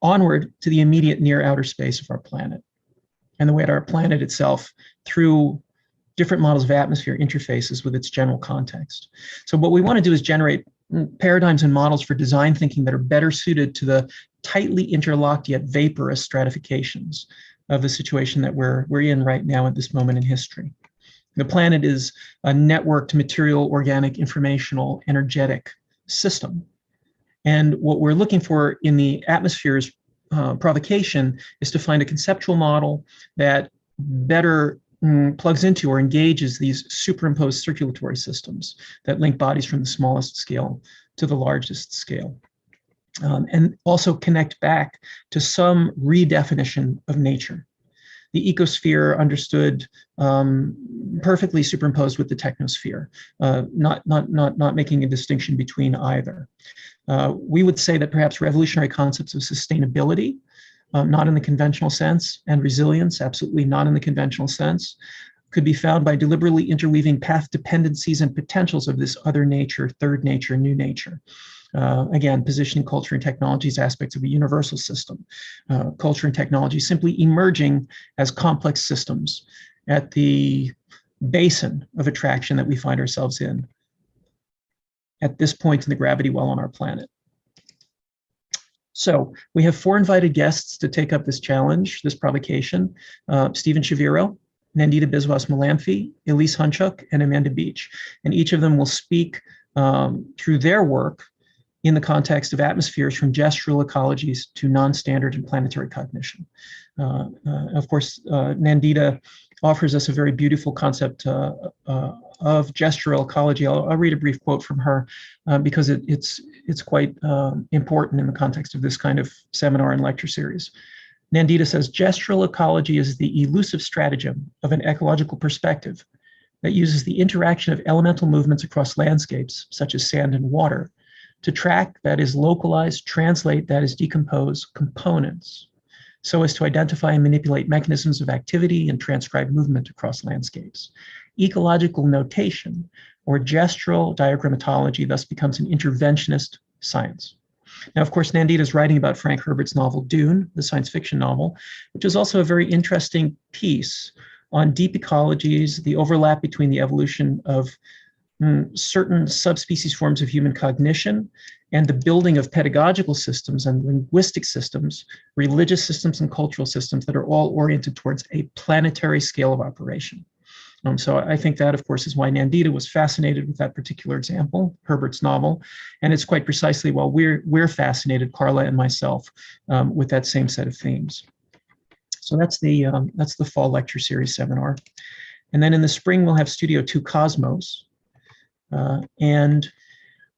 onward to the immediate near outer space of our planet, and the way that our planet itself, through different models of atmosphere, interfaces with its general context. So what we want to do is generate paradigms and models for design thinking that are better suited to the tightly interlocked yet vaporous stratifications of the situation that we're in right now at this moment in history. The planet is a networked material, organic, informational, energetic system. And what we're looking for in the Atmospheres provocation is to find a conceptual model that better plugs into or engages these superimposed circulatory systems that link bodies from the smallest scale to the largest scale. And also connect back to some redefinition of nature. The ecosphere understood perfectly superimposed with the technosphere, not making a distinction between either. We would say that perhaps revolutionary concepts of sustainability, not in the conventional sense, and resilience, absolutely not in the conventional sense, could be found by deliberately interweaving path dependencies and potentials of this other nature, third nature, new nature. Again, positioning culture and technology as aspects of a universal system. Culture and technology simply emerging as complex systems at the basin of attraction that we find ourselves in at this point in the gravity well on our planet. So we have 4 invited guests to take up this challenge, this provocation. Stephen Shaviro, Nandita Biswas-Malanthe, Elise Hunchuk, and Amanda Beach. And each of them will speak through their work in the context of atmospheres from gestural ecologies to non-standard and planetary cognition. Of course, Nandita offers us a very beautiful concept of gestural ecology. I'll read a brief quote from her because it's quite important in the context of this kind of seminar and lecture series. Nandita says, gestural ecology is the elusive stratagem of an ecological perspective that uses the interaction of elemental movements across landscapes, such as sand and water, to track, that is localize, translate, that is decompose, components, so as to identify and manipulate mechanisms of activity and transcribe movement across landscapes. Ecological notation, or gestural diagrammatology, thus becomes an interventionist science. Now, of course, Nandita is writing about Frank Herbert's novel Dune, the science fiction novel, which is also a very interesting piece on deep ecologies, the overlap between the evolution of certain subspecies forms of human cognition and the building of pedagogical systems and linguistic systems, religious systems and cultural systems that are all oriented towards a planetary scale of operation. So I think that, of course, is why Nandita was fascinated with that particular example, Herbert's novel, and it's quite precisely why we're fascinated, Carla and myself, with that same set of themes. So that's the fall lecture series seminar. And then in the spring, we'll have Studio 2 Cosmos. And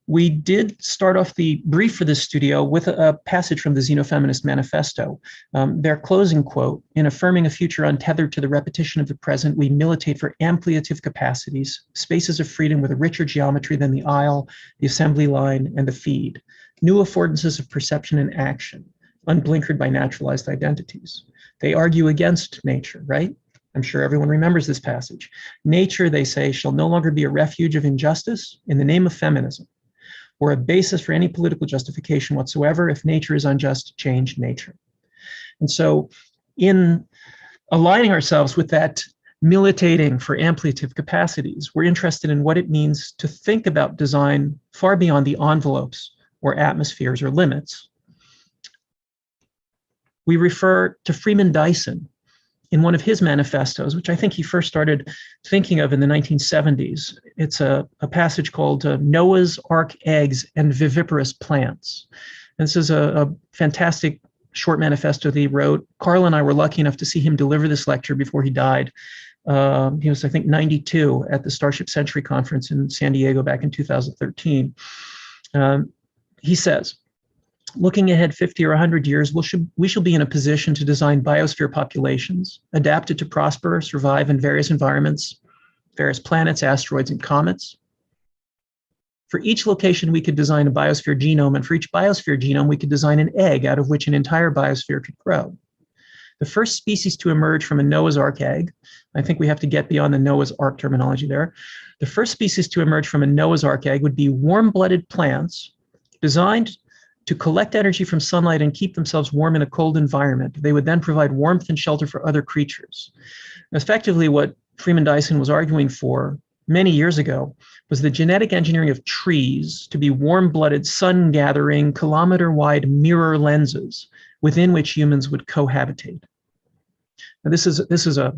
we did start off the brief for this studio with a passage from the Xenofeminist Manifesto. Their closing quote, in affirming a future untethered to the repetition of the present, we militate for ampliative capacities, spaces of freedom with a richer geometry than the aisle, the assembly line, and the feed, new affordances of perception and action, unblinkered by naturalized identities. They argue against nature, right? I'm sure everyone remembers this passage. Nature, they say, shall no longer be a refuge of injustice in the name of feminism, or a basis for any political justification whatsoever. If nature is unjust, change nature. And so in aligning ourselves with that militating for ampliative capacities, we're interested in what it means to think about design far beyond the envelopes or atmospheres or limits. We refer to Freeman Dyson in one of his manifestos, which I think he first started thinking of in the 1970s. It's a passage called Noah's Ark Eggs and Viviparous Plants. And this is a fantastic short manifesto that he wrote. Carl and I were lucky enough to see him deliver this lecture before he died. He was, I think, 92 at the Starship Century Conference in San Diego back in 2013. He says, looking ahead 50 or 100 years, we shall be in a position to design biosphere populations adapted to prosper or survive in various environments, various planets, asteroids, and comets. For each location, we could design a biosphere genome, and for each biosphere genome, we could design an egg out of which an entire biosphere could grow. The first species to emerge from a Noah's Ark egg, I think we have to get beyond the Noah's Ark terminology there. The first species to emerge from a Noah's Ark egg would be warm-blooded plants designed to collect energy from sunlight and keep themselves warm in a cold environment. They would then provide warmth and shelter for other creatures. Effectively, what Freeman Dyson was arguing for many years ago was the genetic engineering of trees to be warm-blooded, sun-gathering, kilometer-wide mirror lenses within which humans would cohabitate. Now, this is a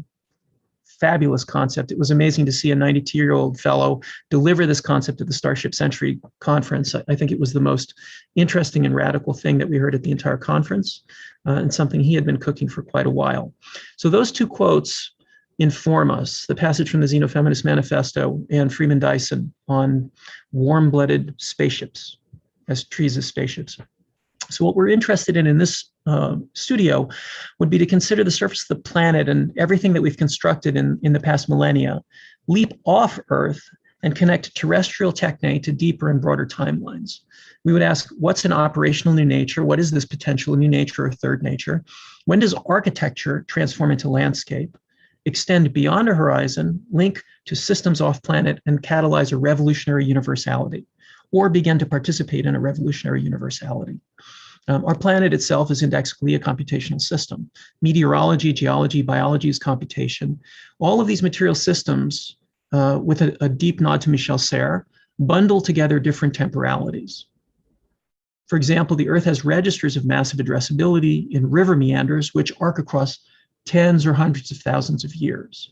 fabulous concept. It was amazing to see a 92-year-old fellow deliver this concept at the Starship Century Conference. I think it was the most interesting and radical thing that we heard at the entire conference, and something he had been cooking for quite a while. So those two quotes inform us, the passage from the Xenofeminist Manifesto and Freeman Dyson on warm-blooded spaceships, as trees as spaceships. So what we're interested in this studio would be to consider the surface of the planet and everything that we've constructed in the past millennia, leap off Earth and connect terrestrial techne to deeper and broader timelines. We would ask, what's an operational new nature? What is this potential new nature or third nature? When does architecture transform into landscape, extend beyond a horizon, link to systems off planet, and catalyze a revolutionary universality, or begin to participate in a revolutionary universality? Our planet itself is indexically a computational system. Meteorology, geology, biology is computation. All of these material systems, with a deep nod to Michel Serres, bundle together different temporalities. For example, the Earth has registers of massive addressability in river meanders, which arc across tens or hundreds of thousands of years.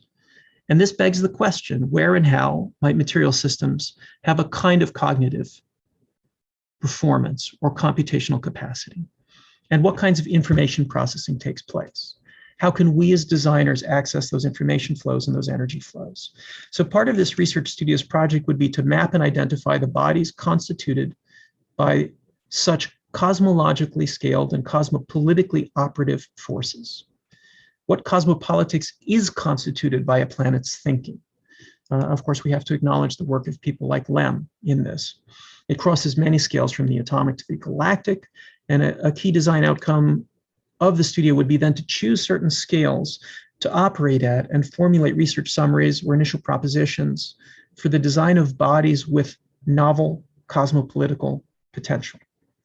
And this begs the question, where and how might material systems have a kind of cognitive performance or computational capacity? And what kinds of information processing takes place? how can we as designers access those information flows and those energy flows? So part of this Research Studios project would be to map and identify the bodies constituted by such cosmologically scaled and cosmopolitically operative forces. What cosmopolitics is constituted by a planet's thinking? Of course, we have to acknowledge the work of people like Lem in this. It crosses many scales from the atomic to the galactic, and a key design outcome of the studio would be then to choose certain scales to operate at and formulate research summaries or initial propositions for the design of bodies with novel cosmopolitical potential.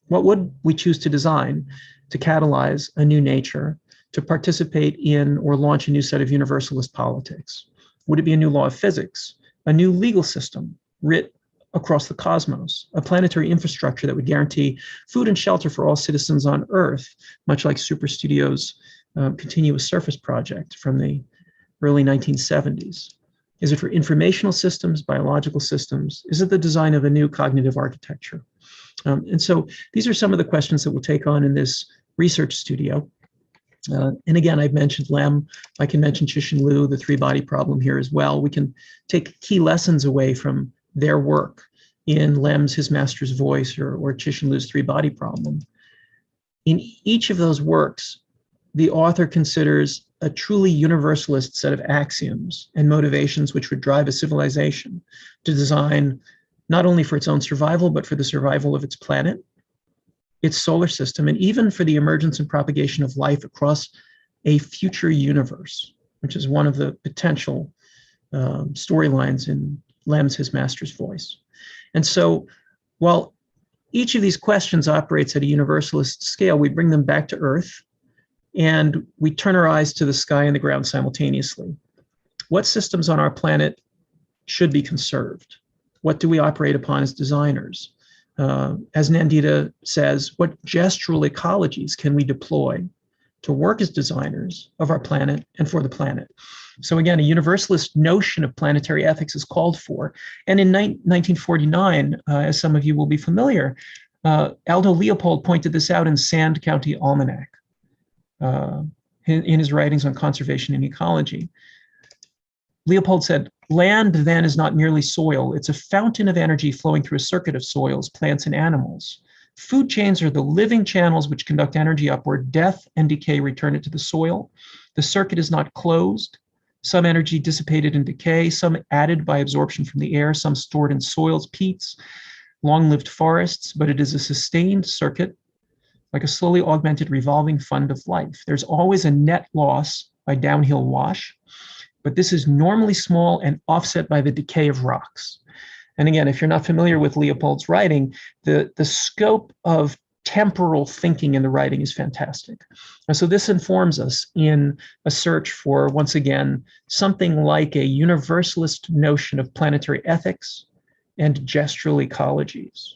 What would we choose to design to catalyze a new nature, to participate in or launch a new set of universalist politics? Would it be a new law of physics, a new legal system writ across the cosmos, a planetary infrastructure that would guarantee food and shelter for all citizens on Earth, much like Super Studio's continuous surface project from the early 1970s? Is it for informational systems, biological systems? Is it the design of a new cognitive architecture? And so these are some of the questions that we'll take on in this research studio. And again, I've mentioned Lem. I can mention Cixin Liu, the three-body problem here as well. We can take key lessons away from their work in Lem's His Master's Voice or Cixin Liu's three-body problem. In each of those works, the author considers a truly universalist set of axioms and motivations which would drive a civilization to design not only for its own survival, but for the survival of its planet, its solar system, and even for the emergence and propagation of life across a future universe, which is one of the potential storylines in Lem's His Master's Voice. And so while each of these questions operates at a universalist scale, we bring them back to Earth and we turn our eyes to the sky and the ground simultaneously. What systems on our planet should be conserved? What do we operate upon as designers? As Nandita says, what gestural ecologies can we deploy to work as designers of our planet and for the planet? So again, a universalist notion of planetary ethics is called for. And in 1949, as some of you will be familiar, Aldo Leopold pointed this out in Sand County Almanac in his writings on conservation and ecology. Leopold said, land then is not merely soil, it's a fountain of energy flowing through a circuit of soils, plants, and animals. Food chains are the living channels which conduct energy upward. Death and decay return it to the soil. The circuit is not closed. Some energy dissipated in decay, some added by absorption from the air, some stored in soils, peats, long-lived forests, but it is a sustained circuit, like a slowly augmented revolving fund of life. There's always a net loss by downhill wash, but this is normally small and offset by the decay of rocks. And again, if you're not familiar with Leopold's writing, the scope of temporal thinking in the writing is fantastic. And so this informs us in a search for, once again, something like a universalist notion of planetary ethics and gestural ecologies.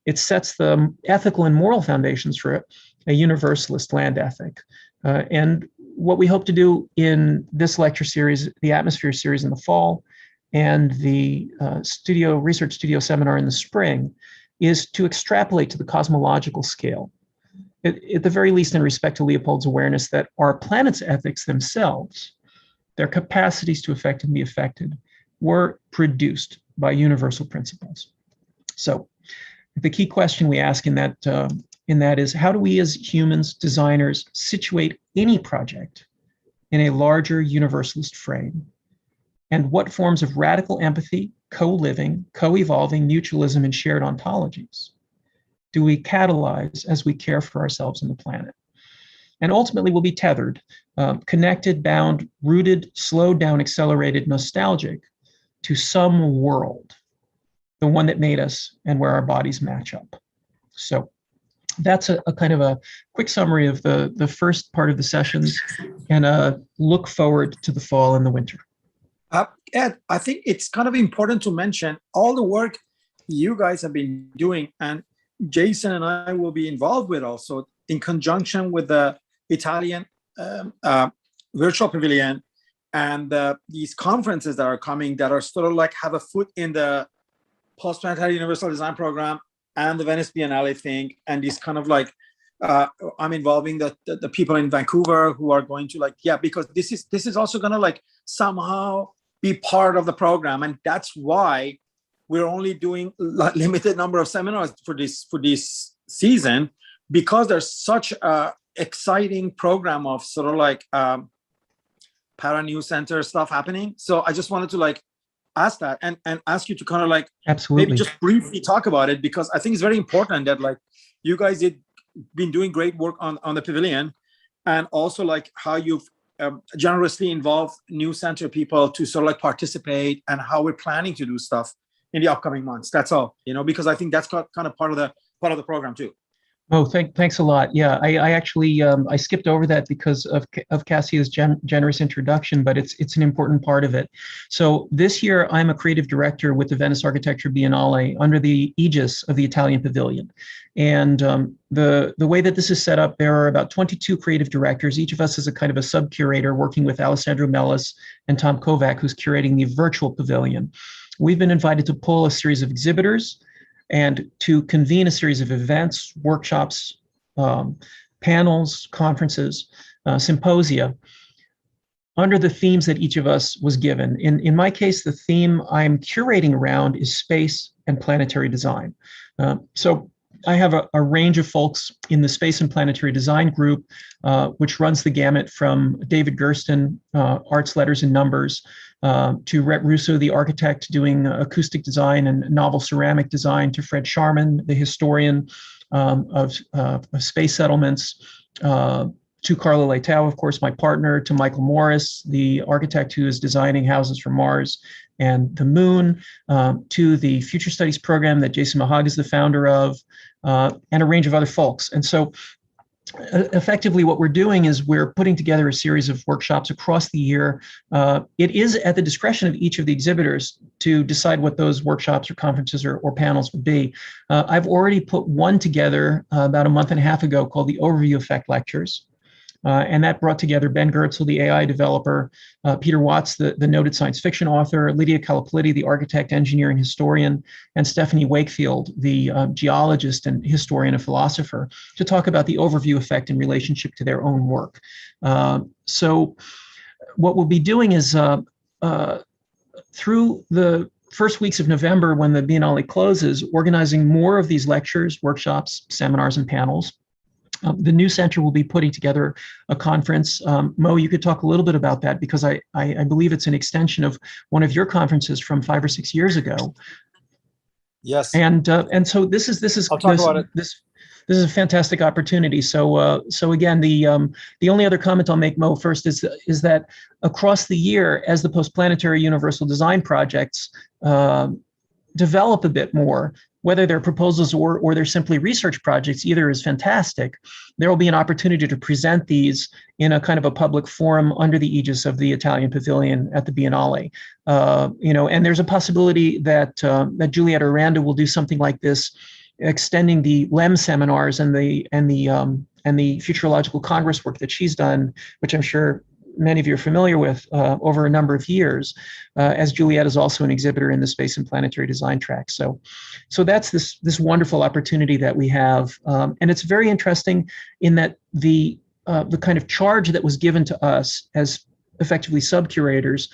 It sets the ethical and moral foundations for a universalist land ethic. And what we hope to do in this lecture series, the Atmosphere series in the fall, and the Research Studio seminar in the spring, is to extrapolate to the cosmological scale, at the very least in respect to Leopold's awareness that our planet's ethics themselves, their capacities to affect and be affected, were produced by universal principles. So the key question we ask in that is, how do we as humans, designers, situate any project in a larger universalist frame? And what forms of radical empathy, co-living, co-evolving, mutualism, and shared ontologies do we catalyze as we care for ourselves and the planet? And ultimately we'll be tethered, connected, bound, rooted, slowed down, accelerated, nostalgic to some world, the one that made us and where our bodies match up. So that's a kind of a quick summary of the first part of the sessions, and a look forward to the fall and the winter.
Ed, I think it's kind of important to mention all the work you guys have been doing, and Jason and I will be involved with also in conjunction with the Italian virtual pavilion and these conferences that are coming that are sort of like have a foot in the Post-planetary Universal Design Program and the Venice Biennale thing, and these kind of like I'm involving the people in Vancouver who are going to like, yeah, because this is also going to like somehow be part of the program. And that's why we're only doing limited number of seminars for this season, because there's such a exciting program of sort of like para new center stuff happening. So I just wanted to like ask that and ask you to kind of like
Absolutely.
maybe just briefly talk about it, because I think it's very important that like you guys been doing great work on the pavilion, and also like how you've generously involved new center people to sort of like participate, and how we're planning to do stuff in the upcoming months. That's all, because I think that's kind of part of the program too.
Oh, thanks a lot. Yeah, I actually I skipped over that because of Cassia's generous introduction, but it's an important part of it. So this year I'm a creative director with the Venice Architecture Biennale under the aegis of the Italian Pavilion. And the way that this is set up, there are about 22 creative directors. Each of us is a kind of a sub-curator working with Alessandro Mellis and Tom Kovac, who's curating the virtual pavilion. We've been invited to pull a series of exhibitors and to convene a series of events, workshops, panels, conferences, symposia, under the themes that each of us was given. In my case, the theme I'm curating around is space and planetary design. So I have a range of folks in the space and planetary design group, which runs the gamut from David Gersten, arts, letters, and numbers, to Rhett Russo, the architect doing acoustic design and novel ceramic design, to Fred Sharman, the historian of space settlements, to Carla Leitao, of course, my partner, to Michael Morris, the architect who is designing houses for Mars and the moon, to the Future Studies program that Jason Mahag is the founder of, and a range of other folks. And so effectively what we're doing is we're putting together a series of workshops across the year. It is at the discretion of each of the exhibitors to decide what those workshops or conferences or panels would be. I've already put one together about a month and a half ago called the Overview Effect Lectures. And that brought together Ben Goertzel, the AI developer, Peter Watts, the noted science fiction author, Lydia Calapoliti, the architect, engineer, and historian, and Stephanie Wakefield, the geologist and historian and philosopher, to talk about the overview effect in relationship to their own work. So what we'll be doing is through the first weeks of November, when the Biennale closes, organizing more of these lectures, workshops, seminars, and panels. The new center will be putting together a conference. Mo, you could talk a little bit about that, because I believe it's an extension of one of your conferences from 5 or 6 years ago.
Yes.
And so this is
I'll talk about it.
This is a fantastic opportunity. So again, the only other comment I'll make, Mo, first is that across the year, as the post-planetary universal design projects develop a bit more, whether they're proposals or they're simply research projects, either is fantastic. There will be an opportunity to present these in a kind of a public forum under the aegis of the Italian Pavilion at the Biennale. And there's a possibility that Juliet Aranda will do something like this, extending the LEM seminars and the Futurological Congress work that she's done, which I'm sure many of you are familiar with, over a number of years, as Juliet is also an exhibitor in the space and planetary design track. So that's this wonderful opportunity that we have, and it's very interesting in that the kind of charge that was given to us as effectively sub-curators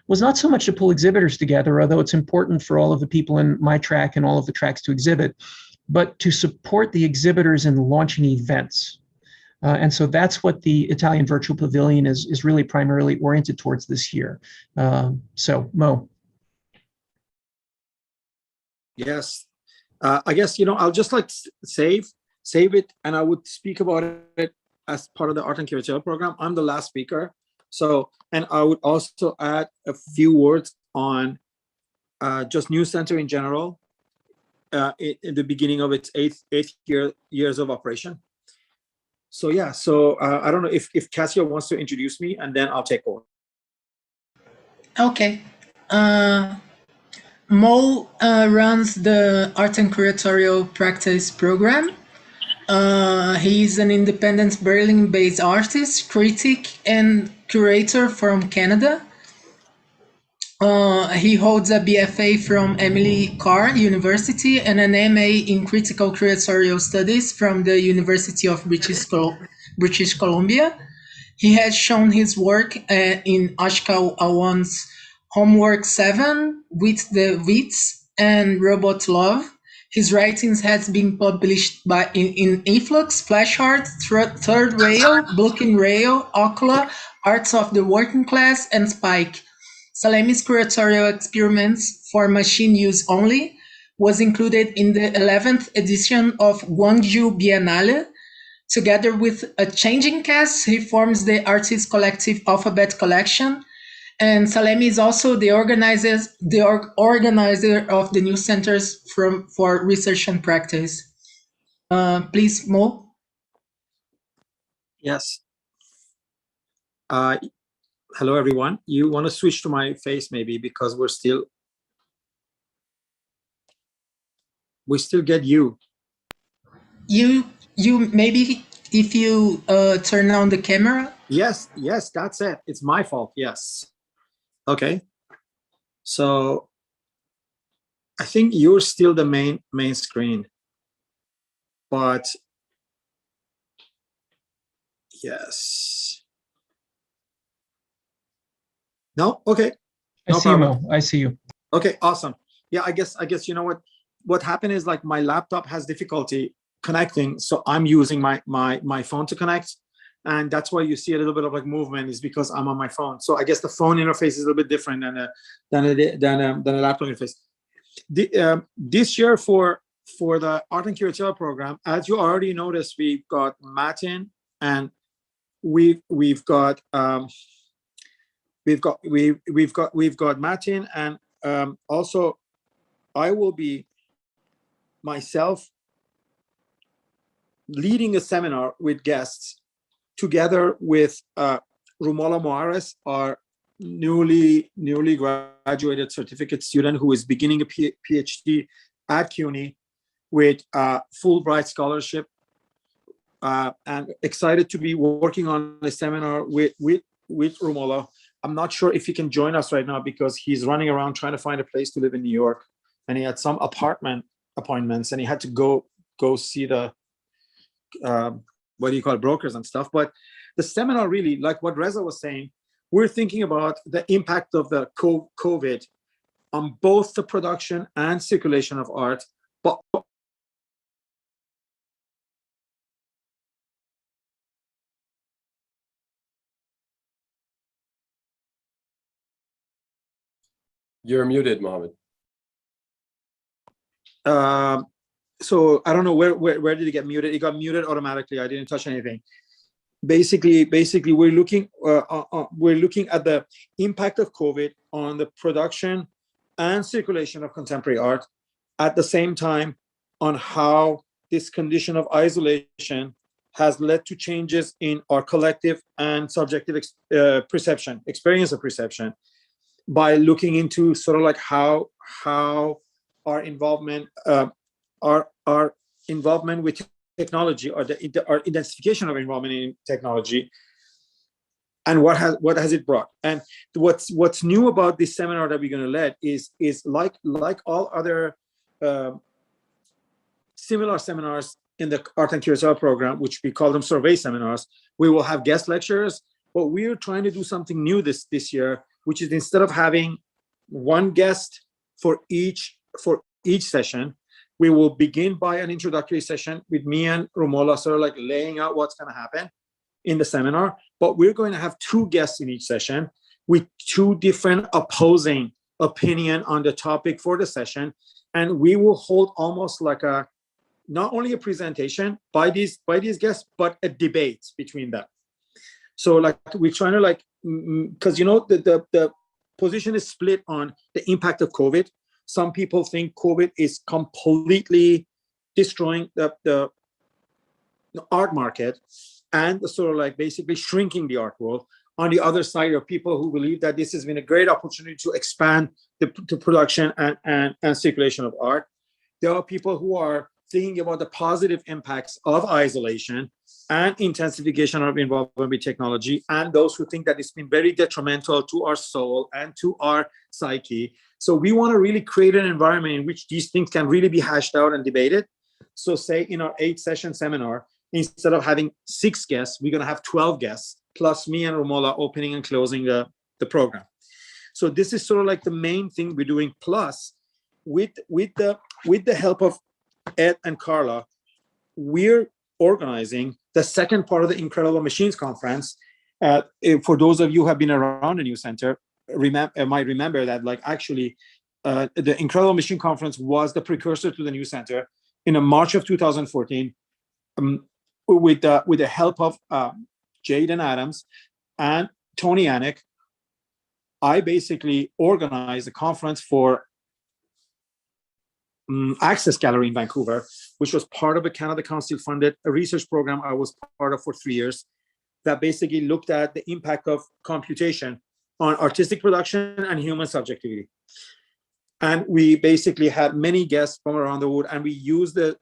was not so much to pull exhibitors together, although it's important for all of the people in my track and all of the tracks to exhibit, but to support the exhibitors in launching events. And so that's what the Italian Virtual Pavilion is really primarily oriented towards this year. So, Mo.
Yes. I guess, I'll just like save it, and I would speak about it as part of the Art and Curatorial program. I'm the last speaker. So, and I would also add a few words on just New Center in general in the beginning of its eighth years of operation. So yeah, I don't know if Cassia wants to introduce me, and then I'll take over.
Okay. Mo runs the Art and Curatorial Practice program. He's an independent Berlin-based artist, critic, and curator from Canada. He holds a BFA from Emily Carr University and an MA in Critical Curatorial Studies from the University of British Columbia. He has shown his work in Ashkal Awan's Homework 7, With the Wits, and Robot Love. His writings has been published in Influx, Flashheart, Third Rail, Booking Rail, Ocula, Arts of the Working Class, and Spike. Salemi's curatorial experiments for machine use only was included in the 11th edition of Gwangju Biennale. Together with a changing cast, he forms the artist collective Alphabet Collection. And Salemi is also the organizer of the new centers for research and practice. Please, Mo.
Yes. Hello, everyone. You want to switch to my face maybe because we still get you.
You maybe if you turn on the camera.
Yes, that's it. It's my fault. Yes. Okay. So I think you're still the main screen, but yes. No? Okay.
I see you, Mo. I see you.
Okay, awesome. Yeah, I guess you know what happened is like my laptop has difficulty connecting, so I'm using my phone to connect, and that's why you see a little bit of like movement is because I'm on my phone. So I guess the phone interface is a little bit different than a laptop interface. This year for the Art and Curatorial program, as you already noticed, we've got Martin and we've got Martin, and also I will be myself leading a seminar with guests together with Romola Moares, our newly graduated certificate student who is beginning a PhD at CUNY with Fulbright scholarship, and excited to be working on a seminar with Romola. I'm not sure if he can join us right now because he's running around trying to find a place to live in New York, and he had some apartment appointments and he had to go see the brokers and stuff. But the seminar really, like what Reza was saying, we're thinking about the impact of the COVID on both the production and circulation of art, but
You're muted, Mohammed.
So I don't know where did it get muted? It got muted automatically. I didn't touch anything. Basically, we're looking at the impact of COVID on the production and circulation of contemporary art, at the same time on how this condition of isolation has led to changes in our collective and subjective experience of perception, by looking into sort of like how our involvement with technology, or our identification of involvement in technology, and what has it brought. And what's new about this seminar that we're going to lead is like all other similar seminars in the Art and Curatorial program, which we call them survey seminars. We will have guest lecturers, but we're trying to do something new this year, which is instead of having one guest for each session, we will begin by an introductory session with me and Romola, sort of like laying out what's going to happen in the seminar. But we're going to have two guests in each session with two different opposing opinion on the topic for the session. And we will hold almost like not only a presentation by these guests, but a debate between them. So like we're trying to like, because the position is split on the impact of COVID. Some people think COVID is completely destroying the art market and sort of like basically shrinking the art world. On the other side are people who believe that this has been a great opportunity to expand the production and circulation of art. There are people who are thinking about the positive impacts of isolation and intensification of involvement with technology, and those who think that it's been very detrimental to our soul and to our psyche. So we want to really create an environment in which these things can really be hashed out and debated. So say in our 8-session seminar, instead of having 6 guests, we're going to have 12 guests, plus me and Romola opening and closing the program. So this is sort of like the main thing we're doing. Plus, with the help of Ed and Carla, we're organizing the second part of the Incredible Machines Conference. For those of you who have been around the New Center, might remember that actually the Incredible Machine Conference was the precursor to the New Center in March of 2014, with the help of Jaden Adams and Tony Anik. I basically organized a conference for Access Gallery in Vancouver, which was part of a Canada Council-funded research program I was part of for 3 years, that basically looked at the impact of computation on artistic production and human subjectivity. And we basically had many guests from around the world, and we used the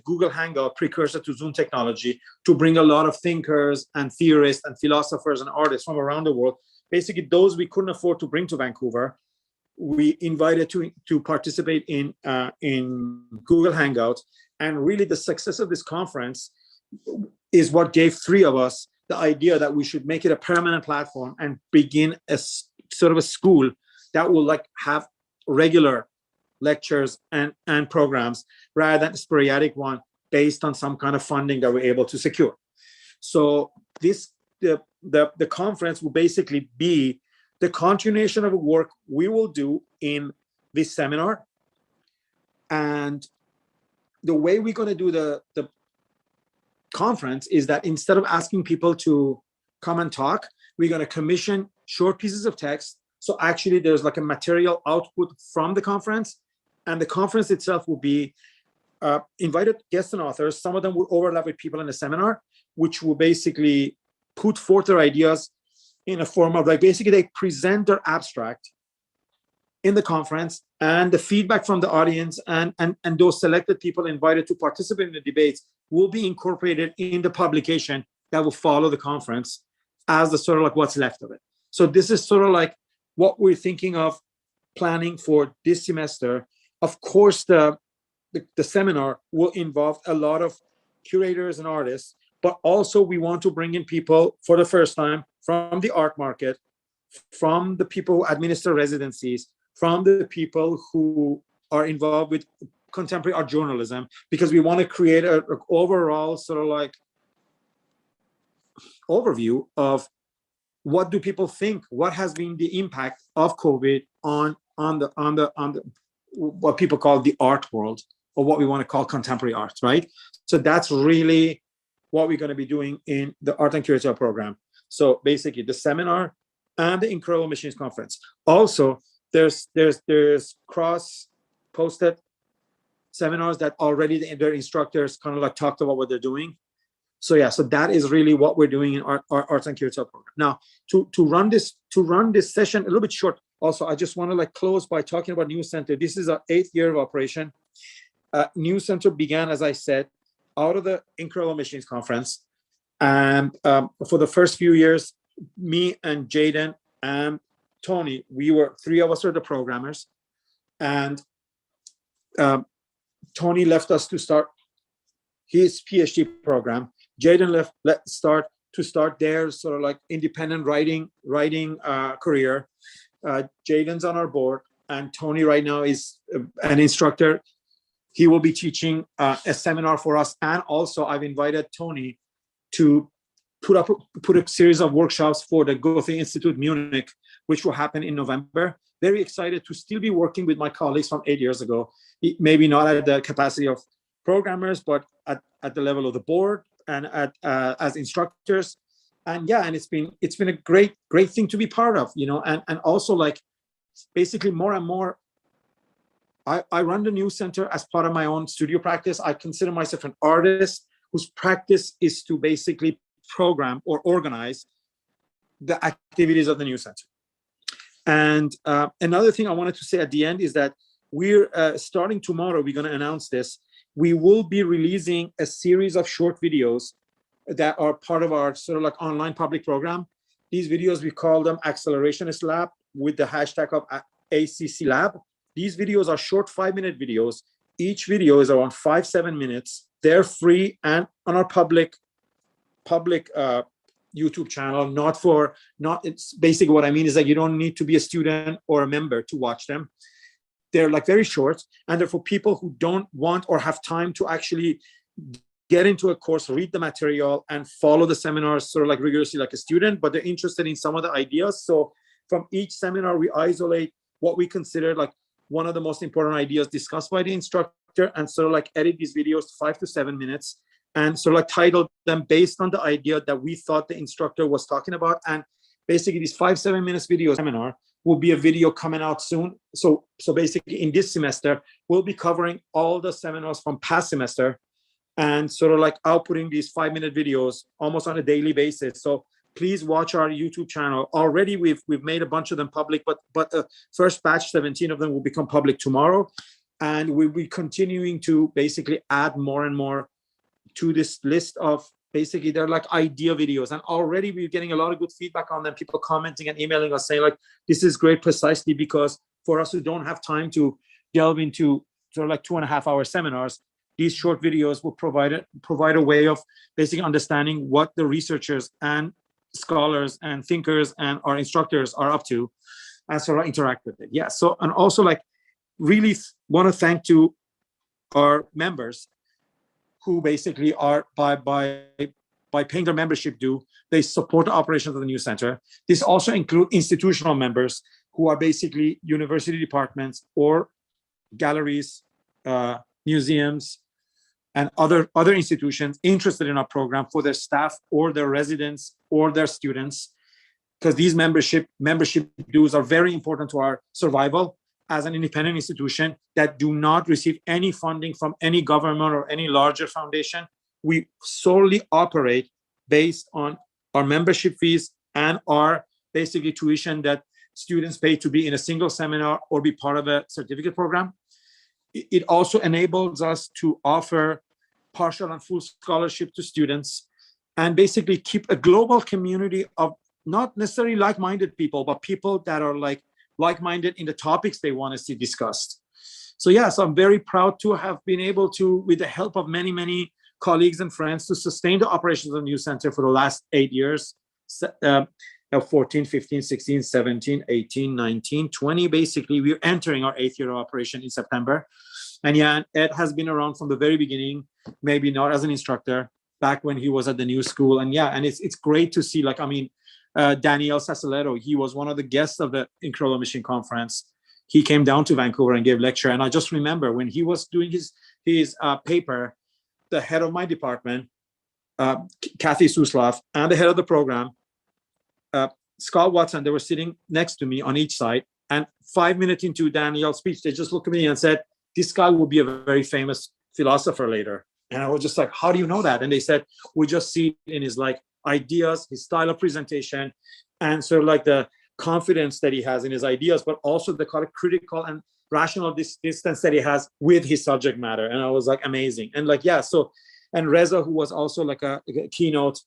Google Hangout, precursor to Zoom technology, to bring a lot of thinkers and theorists and philosophers and artists from around the world. Basically, those we couldn't afford to bring to Vancouver, we invited to participate in Google Hangouts. And really the success of this conference is what gave 3 of us the idea that we should make it a permanent platform and begin a sort of a school that will have regular lectures and programs rather than a sporadic one based on some kind of funding that we're able to secure. So the conference will basically be the continuation of a work we will do in this seminar. And the way we're going to do the conference is that instead of asking people to come and talk, we're going to commission short pieces of text. So actually there's a material output from the conference, and the conference itself will be invited guests and authors. Some of them will overlap with people in the seminar, which will basically put forth their ideas in a form of basically they present their abstract in the conference, and the feedback from the audience and those selected people invited to participate in the debates will be incorporated in the publication that will follow the conference as the sort of what's left of it. So this is sort of what we're thinking of planning for this semester. Of course, the seminar will involve a lot of curators and artists, but also we want to bring in people for the first time from the art market, from the people who administer residencies, from the people who are involved with contemporary art journalism, because we want to create an overall sort of overview of what do people think, what has been the impact of COVID on the what people call the art world, or what we want to call contemporary art, right? So that's really what we're going to be doing in the Art and Curatorial program. So basically the seminar and the Incredible Machines Conference. Also, there's cross-posted seminars that already their instructors kind of talked about what they're doing. So yeah, so that is really what we're doing in our Arts and Curatorial program. Now, to run this session a little bit short, also, I just want to close by talking about New Center. This is our 8th year of operation. New Center began, as I said, out of the Incredible Machines Conference. And for the first few years, me and Jaden and Tony, 3 of us are the programmers. And Tony left us to start his PhD program. Jaden to start their sort of independent writing career. Jaden's on our board, and Tony right now is an instructor. He will be teaching a seminar for us, and also I've invited Tony to put a series of workshops for the Goethe Institute Munich, which will happen in November. Very excited to still be working with my colleagues from 8 years ago, maybe not at the capacity of programmers, but at the level of the board and as instructors. And yeah, and it's been a great thing to be part of, and also basically more and more, I run the New Center as part of my own studio practice. I consider myself an artist whose practice is to basically program or organize the activities of the New Center. And another thing I wanted to say at the end is that we're starting tomorrow, we're going to announce this. We will be releasing a series of short videos that are part of our sort of like online public program. These videos, we call them Accelerationist Lab with the hashtag of ACC Lab. These videos are short 5-minute videos. Each video is around 5-7 minutes. They're free and on our public YouTube channel. It's basically what I mean is that you don't need to be a student or a member to watch them. They're like very short, and they're for people who don't want or have time to actually get into a course, read the material, and follow the seminars sort of like rigorously like a student, but they're interested in some of the ideas. So from each seminar, we isolate what we consider like one of the most important ideas discussed by the instructor, and sort of like edit these videos 5 to 7 minutes, and sort of like title them based on the idea that we thought the instructor was talking about. And basically these 5-7 minutes video seminar will be a video coming out soon. So basically in this semester, we'll be covering all the seminars from past semester and sort of like outputting these 5-minute videos almost on a daily basis. So please watch our YouTube channel. Already we've made a bunch of them public, but the first batch, 17 of them, will become public tomorrow. And we'll be continuing to basically add more and more to this list of basically they're like idea videos. And already we're getting a lot of good feedback on them, people commenting and emailing us saying like, this is great precisely because for us who don't have time to delve into sort of like 2.5-hour seminars, these short videos will provide a way of basically understanding what the researchers and scholars and thinkers and our instructors are up to and sort of interact with it. Yeah. So, and also like really want to thank to our members who basically are by paying their membership due, they support the operations of the new center. This also includes institutional members who are basically university departments or galleries, museums, and other institutions interested in our program for their staff or their residents or their students, because these membership dues are very important to our survival as an independent institution that do not receive any funding from any government or any larger foundation. We solely operate based on our membership fees and our basically tuition that students pay to be in a single seminar or be part of a certificate program. It also enables us to offer partial and full scholarship to students and basically keep a global community of not necessarily like-minded people, but people that are like-minded in the topics they want to see discussed. So yes, I'm very proud to have been able to, with the help of many, many colleagues and friends, to sustain the operations of the new center for the last 8 years, 14, 15, 16, 17, 18, 19, 20. Basically, we're entering our 8th year of operation in September. And yeah, Ed has been around from the very beginning, maybe not as an instructor, back when he was at the new school. And yeah, and it's great to see, like, I mean, Daniel Sassoletto, he was one of the guests of the Incredible Machine Conference. He came down to Vancouver and gave a lecture. And I just remember when he was doing his paper, the head of my department, Kathy Suslov, and the head of the program, Scott Watson, they were sitting next to me on each side. And 5 minutes into Daniel's speech, they just looked at me and said, this guy will be a very famous philosopher later. And I was just like, how do you know that? And they said, we just see it in his like ideas, his style of presentation, and sort of like the confidence that he has in his ideas, but also the kind of critical and rational distance that he has with his subject matter. And I was like, amazing. And like, yeah, so, and Reza, who was also like a keynote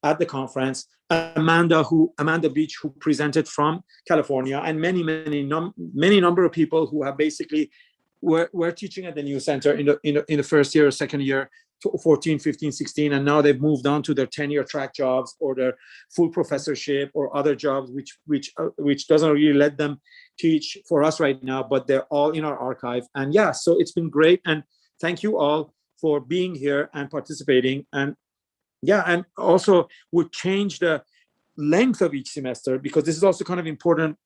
at the conference, Amanda Beach, who presented from California, and many number of people who have basically were teaching at the new center in the first year or second year, 14, 15, 16, and now they've moved on to their tenure track jobs or their full professorship or other jobs, which doesn't really let them teach for us right now, but they're all in our archive. And yeah, so it's been great. And thank you all for being here and participating. And yeah, and also we'll change the length of each semester, because this is also kind of important.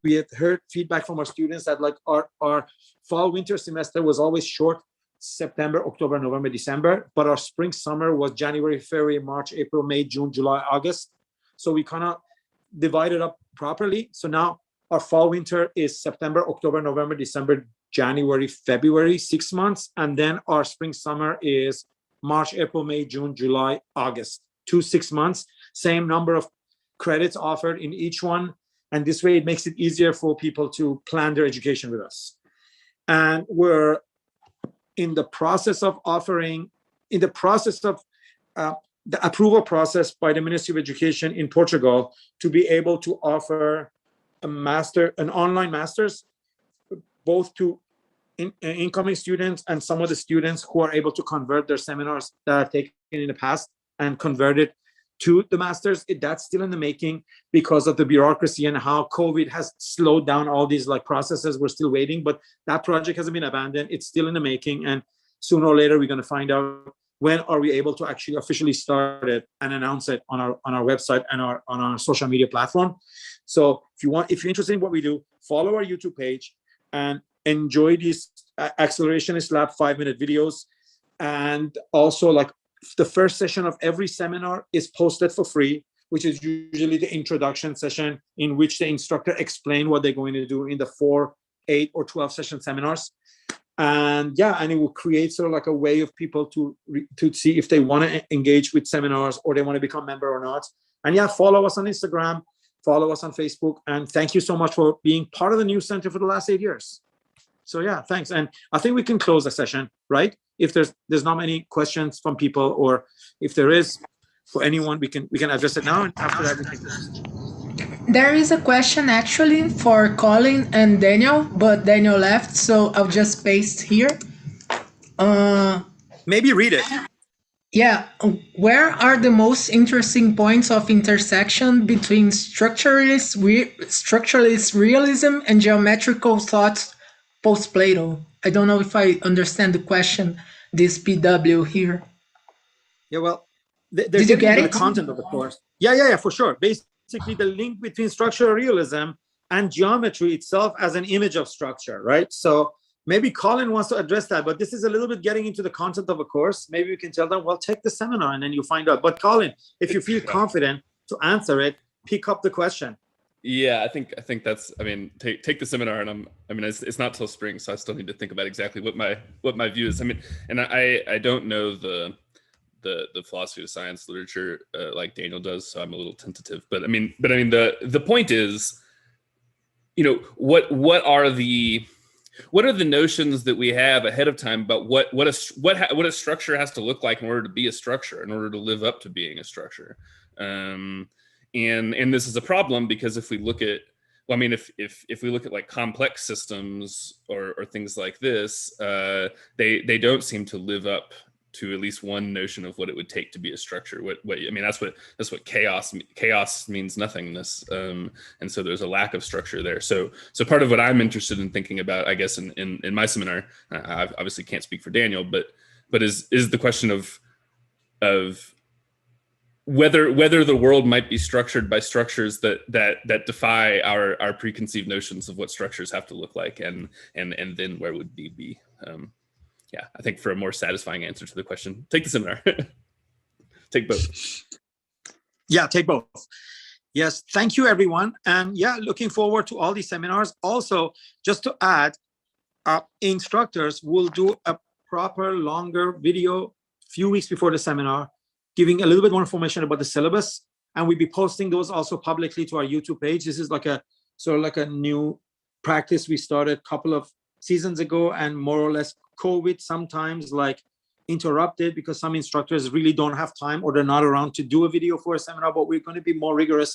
We have heard feedback from our students that like our fall winter semester was always short, September, October, November, December, but our spring summer was January, February, March, April, May, June, July, August. So we kind of divided up properly. So now our fall winter is September, October, November, December, January, February, 6 months. And then our spring summer is March, April, May, June, July, August, 6 months, same number of credits offered in each one. And this way it makes it easier for people to plan their education with us. And we're in the process of the approval process by the Ministry of Education in Portugal to be able to offer an online master's, both to incoming students and some of the students who are able to convert their seminars that are taken in the past and convert it to the masters. That's still in the making because of the bureaucracy and how COVID has slowed down all these like processes. We're still waiting, but that project hasn't been abandoned. It's still in the making, and sooner or later we're going to find out when are we able to actually officially start it and announce it on our website and on our social media platform. So if you're interested in what we do, follow our YouTube page and enjoy these Accelerationist Lab 5-minute videos. And also, like, the first session of every seminar is posted for free, which is usually the introduction session in which the instructor explain what they're going to do in the 4, 8, or 12 session seminars. And it will create sort of like a way of people to see if they want to engage with seminars or they want to become a member or not. And follow us on Instagram, follow us on Facebook, and thank you so much for being part of the News Center for the last 8 years. So thanks. And I think we can close the session, right? If there's not many questions from people, or if there is for anyone, we can address it now, and after that we can close.
There is a question actually for Colin and Daniel, but Daniel left, so I'll just paste here.
Maybe read it.
Yeah, where are the most interesting points of intersection between structuralist realism and geometrical thought post-Plato? I don't know if I understand the question, this PW here.
Yeah, well,
did you get it?
The content of the course. Yeah, for sure. Basically, the link between structural realism and geometry itself as an image of structure, right? So maybe Colin wants to address that, but this is a little bit getting into the content of a course. Maybe we can tell them, well, take the seminar and then you find out. But Colin, if you feel confident to answer it, pick up the question.
Yeah, I think that's, take the seminar, and it's not till spring, so I still need to think about exactly what my view is. And I don't know the philosophy of science literature like Daniel does, so I'm a little tentative. But the point is, what are the notions that we have ahead of time about what a structure has to look like in order to be a structure, in order to live up to being a structure. And this is a problem because if we look at, if we look at like complex systems or things like this, they don't seem to live up to at least one notion of what it would take to be a structure. That's what chaos means, nothingness, and so there's a lack of structure there. So part of what I'm interested in thinking about, I guess, in my seminar, I obviously can't speak for Daniel, but is the question of whether the world might be structured by structures that defy our preconceived notions of what structures have to look like, and then where would we be? I think for a more satisfying answer to the question, take the seminar. Take both.
Yeah, take both. Yes, thank you, everyone. And looking forward to all these seminars. Also, just to add, instructors will do a proper, longer video a few weeks before the seminar, giving a little bit more information about the syllabus. And we'll be posting those also publicly to our YouTube page. This is like a new practice we started a couple of seasons ago, and more or less COVID sometimes like interrupted because some instructors really don't have time or they're not around to do a video for a seminar, but we're going to be more rigorous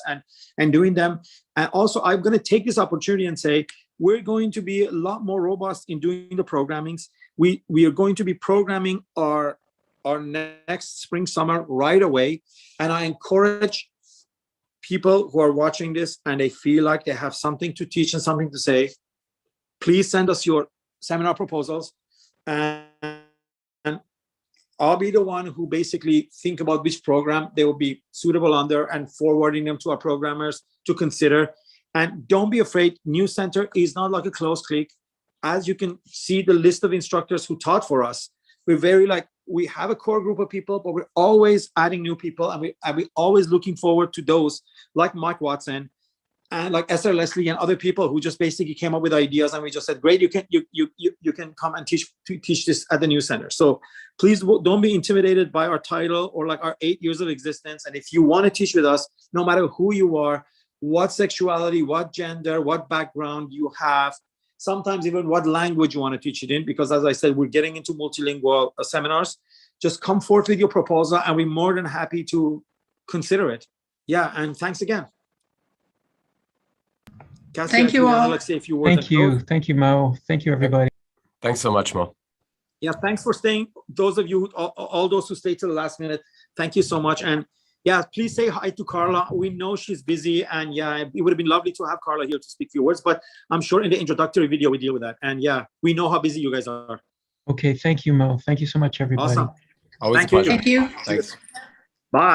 and doing them. And also, I'm going to take this opportunity and say, we're going to be a lot more robust in doing the programmings. We are going to be programming our next spring, summer right away. And I encourage people who are watching this and they feel like they have something to teach and something to say, please send us your seminar proposals. And I'll be the one who basically think about which program they will be suitable under and forwarding them to our programmers to consider. And don't be afraid, News Center is not like a closed clique. As you can see the list of instructors who taught for us, we have a core group of people, but we're always adding new people, and we're always looking forward to those like Mike Watson and like Esther Leslie and other people who just basically came up with ideas, and we just said, great, you can come and teach this at the News Center. So please don't be intimidated by our title or like our 8 years of existence. And if you want to teach with us, no matter who you are, what sexuality, what gender, what background you have, sometimes even what language you want to teach it in, because as I said, we're getting into multilingual seminars. just come forth with your proposal, and we're more than happy to consider it. Yeah, and thanks again. Cassia,
Thank you all.
Let's say a few words.
Thank you. Thank you, Mo. Thank you, everybody.
Thanks so much, Mo.
Yeah, thanks for staying. Those of you, all those who stayed till the last minute, thank you so much. And yeah, please say hi to Carla. We know she's busy, and yeah, it would have been lovely to have Carla here to speak a few words, but I'm sure in the introductory video we deal with that. And yeah, we know how busy you guys are.
Okay, thank you, Mo. Thank you so much, everybody.
Awesome.
Always
Thank
a pleasure.
Thank you.
Thanks.